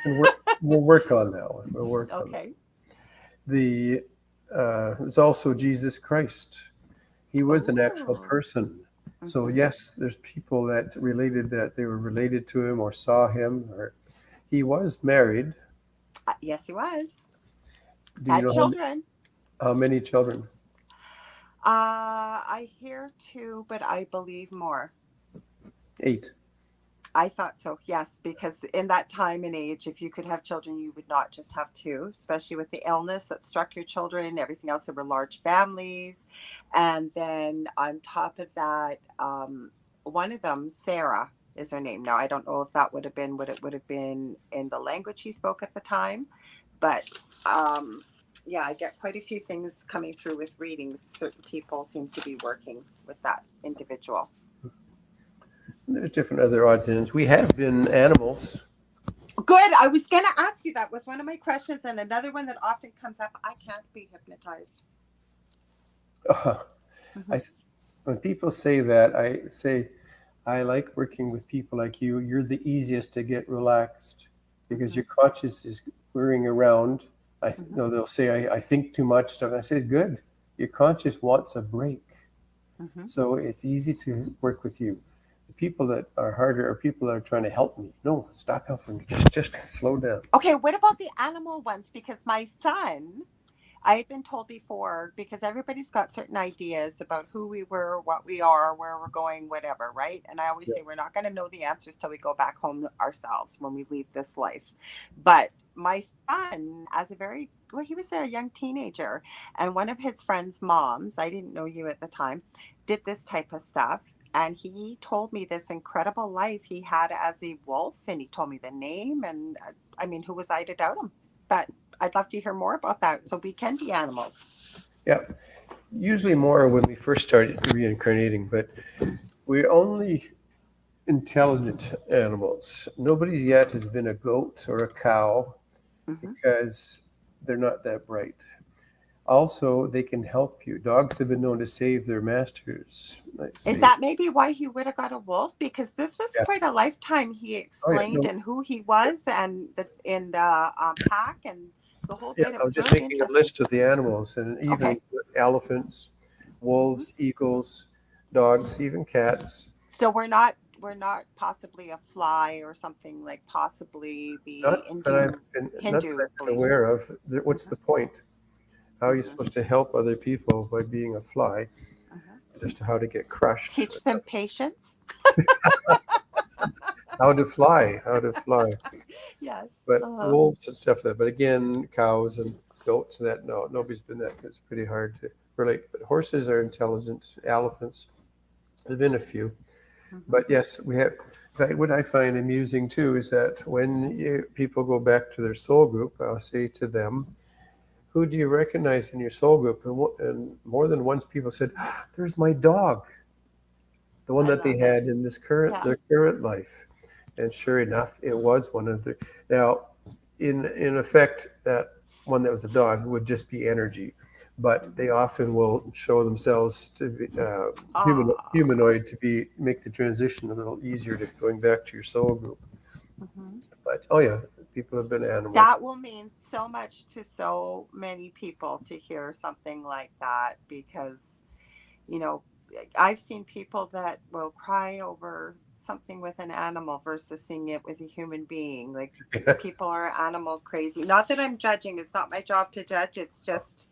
we'll work on that one. We'll work on that. Okay. The There's also Jesus Christ. He was an actual Oh. person. So Mm-hmm. yes, there's people that they were related to him or saw him, or he was married. Yes, he was. Do you Had know children. how many children? I hear two, but I believe more. 8. I thought so, yes, because in that time and age, if you could have children, you would not just have two, especially with the illness that struck your children and everything else. There were large families. And then on top of that, one of them, Sarah, is her name. Now, I don't know if that would have been what it would have been in the language he spoke at the time, but yeah, I get quite a few things coming through with readings. Certain people seem to be working with that individual. There's different other odds and ends. We have been animals. Good. I was going to ask you that was one of my questions. And another one that often comes up, I can't be hypnotized. Uh, Mm-hmm. I, when people say that, I say, I like working with people like you. You're the easiest to get relaxed because Mm-hmm. your conscious is whirring around. Mm-hmm. They'll say, I think too much stuff. I say, good. Your conscious wants a break. Mm-hmm. So it's easy to work with you. The people that are harder are people that are trying to help me. No, stop helping me. Just slow down. Okay. What about the animal ones? Because my son, I had been told before, because everybody's got certain ideas about who we were, what we are, where we're going, whatever, right? And I always Yeah. say we're not going to know the answers till we go back home ourselves when we leave this life. But my son, as a very, well, he was a young teenager, and one of his friends' moms, I didn't know you at the time, did this type of stuff. And he told me this incredible life he had as a wolf, and he told me the name. And I mean, who was I to doubt him? But I'd love to hear more about that. So we can be animals. Yeah. Usually more when we first started reincarnating, but we're only intelligent animals. Nobody yet has been a goat or a cow Hmm. because they're not that bright. Also, they can help you. Dogs have been known to save their masters. Let's Is see. that maybe why he would have got a wolf? Because this was Yeah. quite a lifetime. He Oh, yeah. explained No, and who he was and the in the pack and the whole yeah. bit. It I was was just really making a interesting. list of the animals, and even Okay. elephants, Hmm. wolves, eagles, dogs, even cats. So we're not possibly a fly or something like possibly the Not that Hindu I've been belief. aware of. What's Hmm. the point? How are you Hmm. supposed to help other people by being a fly? Hmm. Just how to get crushed, Teach them patience. how to fly. Yes. But wolves and stuff like that. But again, cows and goats and that. No, nobody's been that. It's pretty hard to relate. But horses are intelligent. Elephants. There's been a few. Hmm. But yes, we have. In fact, what I find amusing too is that when people go back to their soul group, I'll say to them, "Who do you recognize in your soul group?" And more than once, people said, "Ah, there's my dog, the one I that they love it. had in Yeah. their current life." And sure enough, it was one of the. Now, in effect, that one that was a dog would just be energy, but they Hmm. often will show themselves to be Ah. humanoid to be make the transition a little easier to going back to your soul group. Hmm. But oh yeah, people have been animals. That will mean so much to so many people to hear something like that because, you know, I've seen people that will cry over something with an animal versus seeing it with a human being. Like people are animal crazy. Not that I'm judging. It's not my job to judge. It's just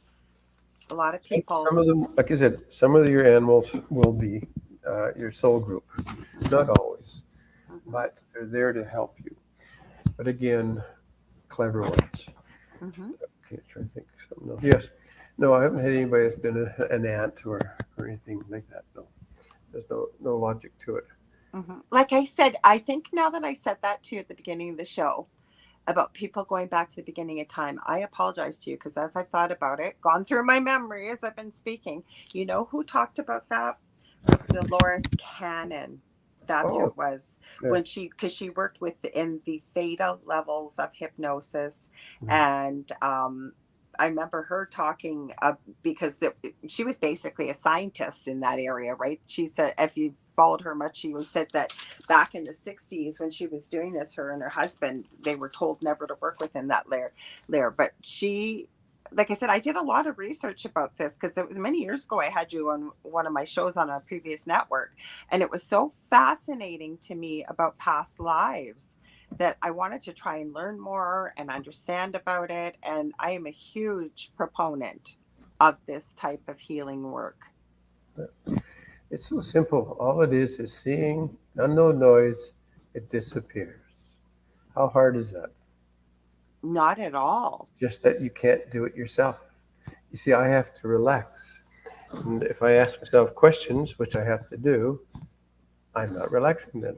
a lot of people. Some of them, like I said, some of your animals will be your soul group. Not always, Mhm, but they're there to help you. But again, clever ones. mhm. Okay, trying to think of something else. Yes. No, I haven't had anybody that's been an ant or anything like that. No, there's no logic to it. Like I said, I think now that I said that to you at the beginning of the show about people going back to the beginning of time, I apologize to you because as I thought about it, gone through my memory as I've been speaking, you know who talked about that was Dolores Cannon. That's who Oh, it was yeah. when because she worked with in the theta levels of hypnosis, Mhm. and I remember her talking because she was basically a scientist in that area, right? She said if you followed her much, she said that back in the 60s when she was doing this, her and her husband, they were told never to work within that layer. But she, like I said, I did a lot of research about this because it was many years ago I had you on one of my shows on a previous network, and it was so fascinating to me about past lives that I wanted to try and learn more and understand about it. And I am a huge proponent of this type of healing work. It's so simple. All it is seeing unknown noise, it disappears. How hard is that? Not at all. Just that you can't do it yourself. You see, I have to relax. And if I ask myself questions, which I have to do, I'm not relaxing then.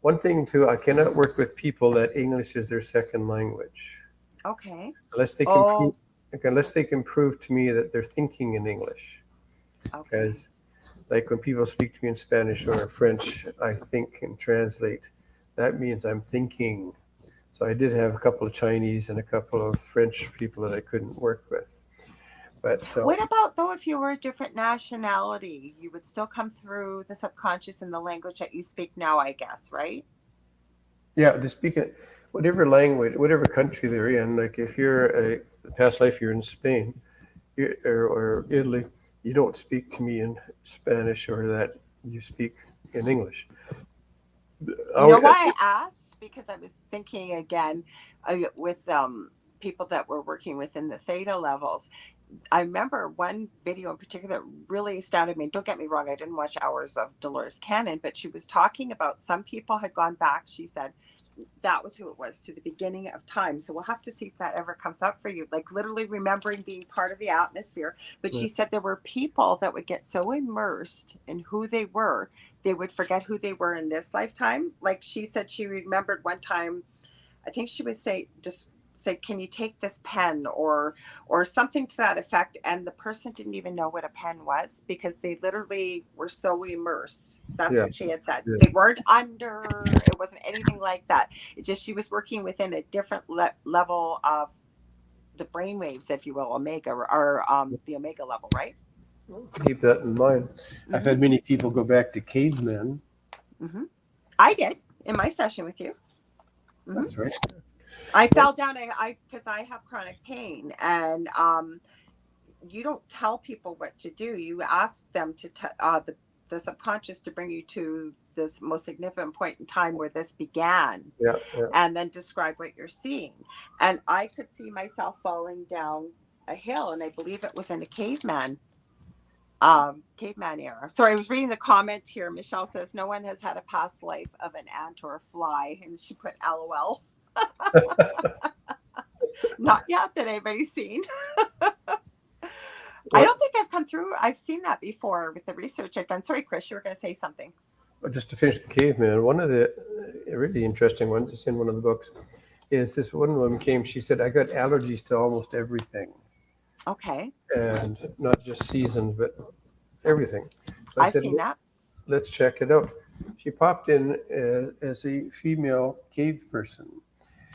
One thing, too, I cannot work with people that English is their second language Okay. unless they can prove, Oh, unless they can prove to me that they're thinking in English. okay. Because, like when people speak to me in Spanish or French, I think and translate. That means I'm thinking. So I did have a couple of Chinese and a couple of French people that I couldn't work with. But so, What about though if you were a different nationality? You would still come through the subconscious in the language that you speak now, I guess, right? yeah, they speak it, whatever language, whatever country they're in. Like if you're a past life, you're in Spain or Italy, you don't speak to me in Spanish or that you speak in English. You know Oh, why I asked? Because I was thinking again with people that were working within the theta levels. I remember one video in particular that really astounded me. Don't get me wrong, I didn't watch hours of Dolores Cannon, but she was talking about some people had gone back. She said that was who it was to the beginning of time. So we'll have to see if that ever comes up for you. Like literally remembering being part of the atmosphere. But yeah, she said there were people that would get so immersed in who they would forget who they were in this lifetime. Like she said, she remembered one time I think she would say just say, "Can you take this pen?" or something to that effect. And the person didn't even know what a pen was because they literally were so immersed. That's yeah, what she had said. yeah. They weren't under. It wasn't anything like that. It just she was working within a different level of the brain waves, if you will, omega or the omega level, right? Keep that in mind. I've Mm-hmm. had many people go back to cavemen. Mm-hmm. I did in my session with you. Mm-hmm. That's right. I Yeah, fell down. I because I have chronic pain, and you don't tell people what to do. You ask them to the subconscious to bring you to this most significant point in time where this began, yeah, yeah. and then describe what you're seeing. And I could see myself falling down a hill, and I believe it was in a caveman era. Sorry, I was reading the comment here. Michelle says no one has had a past life of an ant or a fly, and she put LOL. Not yet that anybody's seen. I Well, don't think I've come through. I've seen that before with the research I've done. Sorry, Chris, you were going to say something. just to finish the caveman, one of the really interesting ones, it's in one of the books, is this one woman came, she said, I got allergies to almost everything, Okay, and not just seasons, but everything. So I I've said, seen that. let's check it out. She popped in as a female cave person.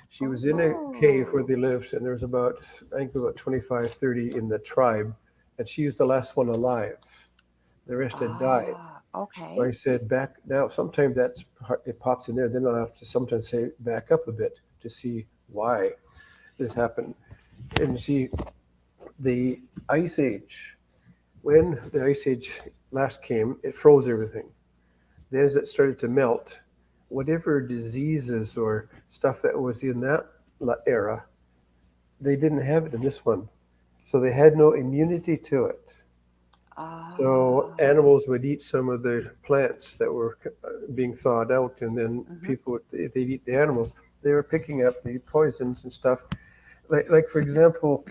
She was in a cave where Oh, they lived, and there was about, I think, about 25, 30 in the tribe, and she was the last one alive. The rest had died. So I okay. said, back now, sometimes it pops in there. Then I'll have to sometimes say, back up a bit to see why this happened. And see, the ice age, when the ice age last came, it froze everything. Then as it started to melt, whatever diseases or stuff that was in that era, they didn't have it in this one. So they had no immunity to it. So Ah. animals would eat some of the plants that were being thawed out, and then Mhm. people they'd eat the animals. They were picking up the poisons and stuff. Like for example,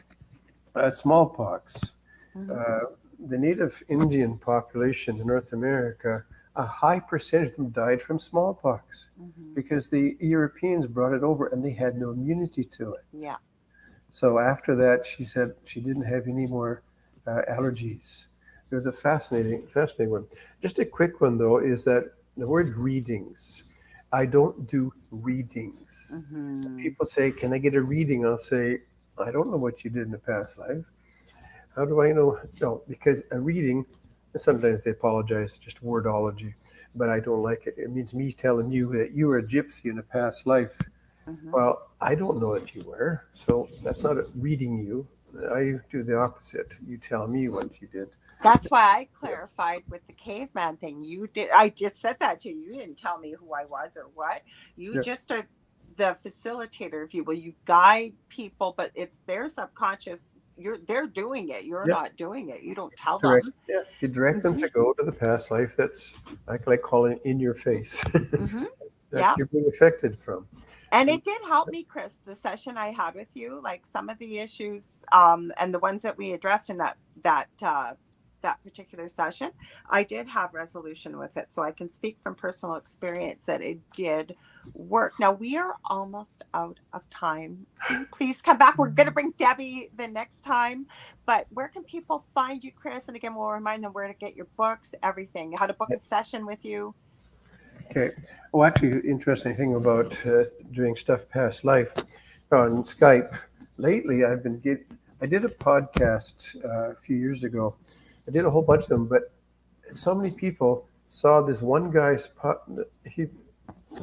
smallpox. Mhm. Uh, the native Indian population in North America, a high percentage of them died from smallpox Mhm. because the Europeans brought it over and they had no immunity to it. Yeah. So after that, she said she didn't have any more allergies. It was a fascinating one. Just a quick one though is that the word readings. I don't do readings. Mhm. People say, "Can I get a reading?" I'll say, "I don't know what you did in the past life. How do I know?" No, because a reading, sometimes they apologize, just wordology, but I don't like it. It means me telling you that you were a gypsy in a past life. Mhm. Well, I don't know that you were, so that's not reading you. I do the opposite. You tell me what you did. That's why I Yeah, clarified with the caveman thing. You did. I just said that to you. You didn't tell me who I was or what. You yeah, just are the facilitator, if you will. You guide people, but it's their subconscious. They're doing it. You're yeah. not doing it. You don't tell Direct, them. yeah. You direct them Hmm. to go to the past life that's I like calling it in your face Hmm. that Yeah. you're being affected from. And And it did help me, Chris, the session I had with you, like some of the issues, and the ones that we addressed in that particular session, I did have resolution with it. So I can speak from personal experience that it did work. Now we are almost out of time. Can you please come back? We're gonna bring Debbie the next time. But where can people find you, Chris? And again, we'll remind them where to get your books, everything, how to book a session with you. okay. Oh, actually, interesting thing about doing stuff past life on Skype. Lately, I did a podcast a few years ago. I did a whole bunch of them, but so many people saw this one guy's. He,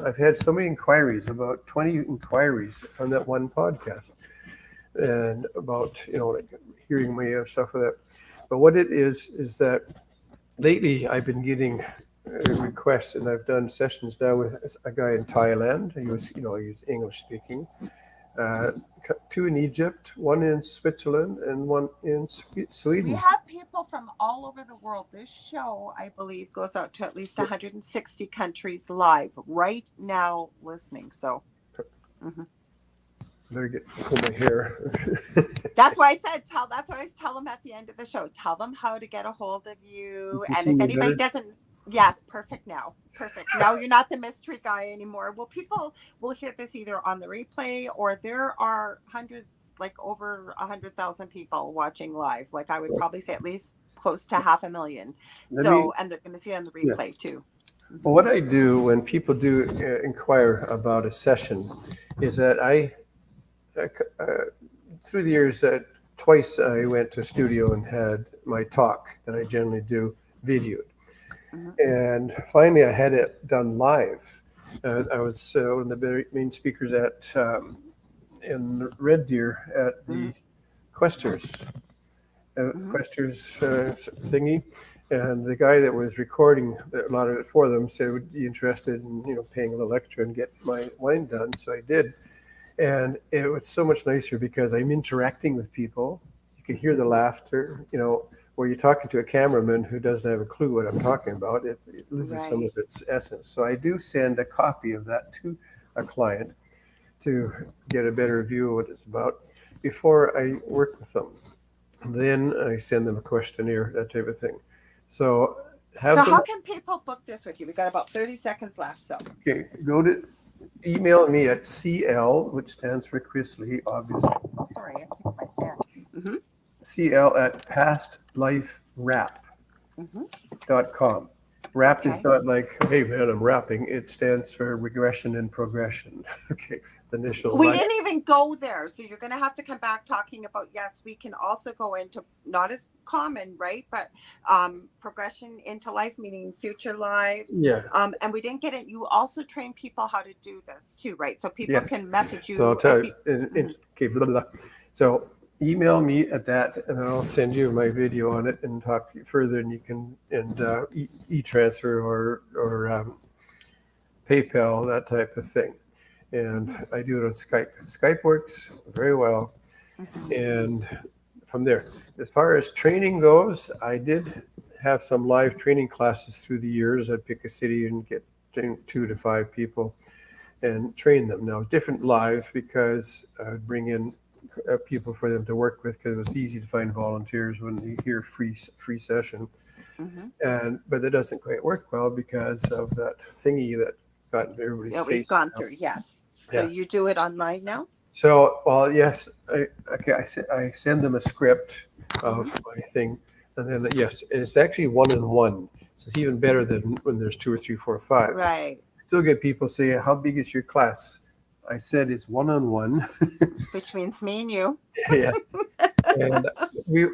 I've had so many inquiries, about 20 inquiries from that one podcast, and about like hearing me and stuff like that. But what it is that lately I've been getting requests, and I've done sessions now with a guy in Thailand. He's English speaking. Uh, Two in Egypt, one in Switzerland, and one in We Sweden. have people from all over the world. This show, I believe, goes out to at least Yeah, 160 countries live right now listening. So mhm. better get pull my hair. That's why I said tell. That's why I always tell them at the end of the show. Tell them how to get a hold of You you. can And see if me anybody better. doesn't, yes, perfect now. Perfect. Now you're not the mystery guy anymore. Well, people will hear this either on the replay or there are hundreds, like over 100,000 people watching live. Like I would probably say at least close to 500,000. Let me. So, and they're going to see it on the Yeah. replay too. Well, Hmm. what I do when people do inquire about a session is that uh, through the years, twice I went to a studio and had my talk that I generally do videoed. Hmm. And finally, I had it done live. I was one of the main speakers in Red Deer at Hmm. the Questers Hmm. Questers thingy, and the guy that was recording a lot of it for them said, "Would you be interested in paying a little extra and get my wine done?" So I did, and it was so much nicer because I'm interacting with people. You can hear the laughter, where you're talking to a cameraman who doesn't have a clue what I'm talking about. It loses some Right. of its essence. So I do send a copy of that to a client to get a better view of what it's about before I work with them. Then I send them a questionnaire, that type of thing. So So, have them, how can people book this with you? We got about 30 seconds left. So, okay, go to email me at CL, which stands for Chris Lee, obviously, oh, sorry, I keep my stand. Hmm. CL at pastliferap.com. Hmm. Rap is Okay. not like, hey man, I'm rapping. It stands for regression and progression. Okay, the initials. We didn't even go there. So you're going to have to come back talking about, yes, we can also go into not as common, right? But progression into life, meaning future lives. Yeah, And we didn't get it. You also train people how to do this too, right? So people yes. can message So I'll you tell if you, you, okay, blah, blah, blah. So email me at that, and I'll send you my video on it and talk further. And you can e-transfer or PayPal, that type of thing. And I do it on Skype. Skype works very well. Mhm. And from there, as far as training goes, I did have some live training classes through the years. I'd pick a city and get 2 to 5 people and train them. Now, different live because I'd bring in people for them to work with because it was easy to find volunteers when you hear free session. Mhm. And but it doesn't quite work well because of that thingy that got in everybody's Yeah, we've face gone now. through. Yes. So Yeah. you do it online now? So, well, yes, I send them a script of Hmm. my thing, and then yes, it's actually 1-on-1. So it's even better than when there's 2 or 3, 4, 5. Right. Still get people say, "How big is your class?" I said it's 1-on-1. Which means me and you. Yeah, and we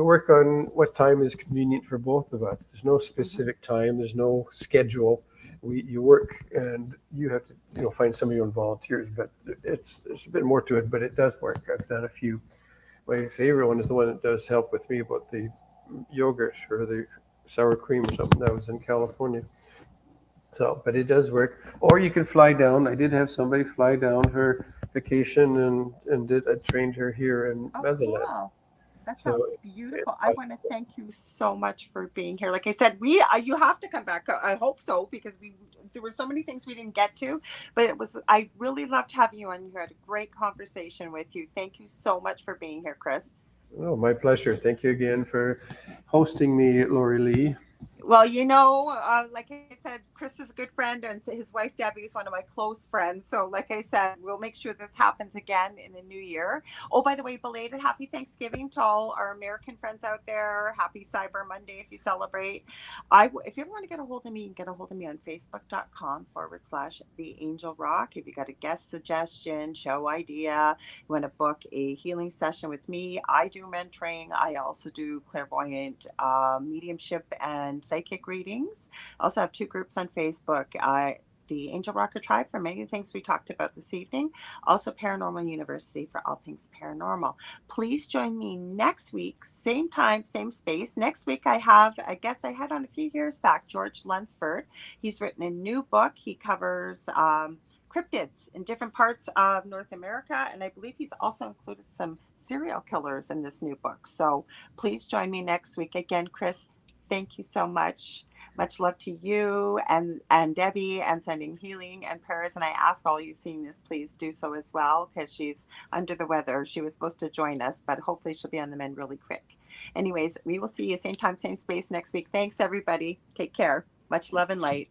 work on what time is convenient for both of us. There's no Hmm. specific time. There's no schedule. You work and you have to find some of your own volunteers, but there's a bit more to it. But it does work. I've done a few. My favorite one is the one that does help with me about the yogurt or the sour cream or something. That was in California. So, but it does work. Or you can fly down. I did have somebody fly down for vacation and did I trained her here in Oh, Mazalan. cool. That So sounds it's beautiful. I want to possible. thank you so much for being here. Like I said, you have to come back. I hope so because we there were so many things we didn't get to, but I really loved having you on. You had a great conversation with you. Thank you so much for being here, Chris. Oh, my pleasure. Thank you again for hosting me, Lorilei. Well, like I said, Chris is a good friend, and his wife Debbie is one of my close friends. So, like I said, we'll make sure this happens again in the new year. Oh, by the way, belated Happy Thanksgiving to all our American friends out there. Happy Cyber Monday if you celebrate. If you ever want to get a hold of me, you can get a hold of me on Facebook.com/The Angel Rock. If you got a guest suggestion, show idea, you want to book a healing session with me, I do mentoring. I also do clairvoyant mediumship and psychic readings. I also have 2 groups on Facebook. The Angel Rocker Tribe for many of the things we talked about this evening. Also, Paranormal University for all things paranormal. Please join me next week, same time, same space. Next week, I have a guest I had on a few years back, George Lunsford. He's written a new book. He covers cryptids in different parts of North America. And I believe he's also included some serial killers in this new book. So please join me next week. Again, Chris, thank you so much. Much love to you and Debbie, and sending healing and prayers. And I ask all you seeing this, please do so as well, because she's under the weather. She was supposed to join us, but hopefully she'll be on the mend really quick. Anyways, we will see you same time, same space next week. Thanks, everybody. Take care. Much love and light.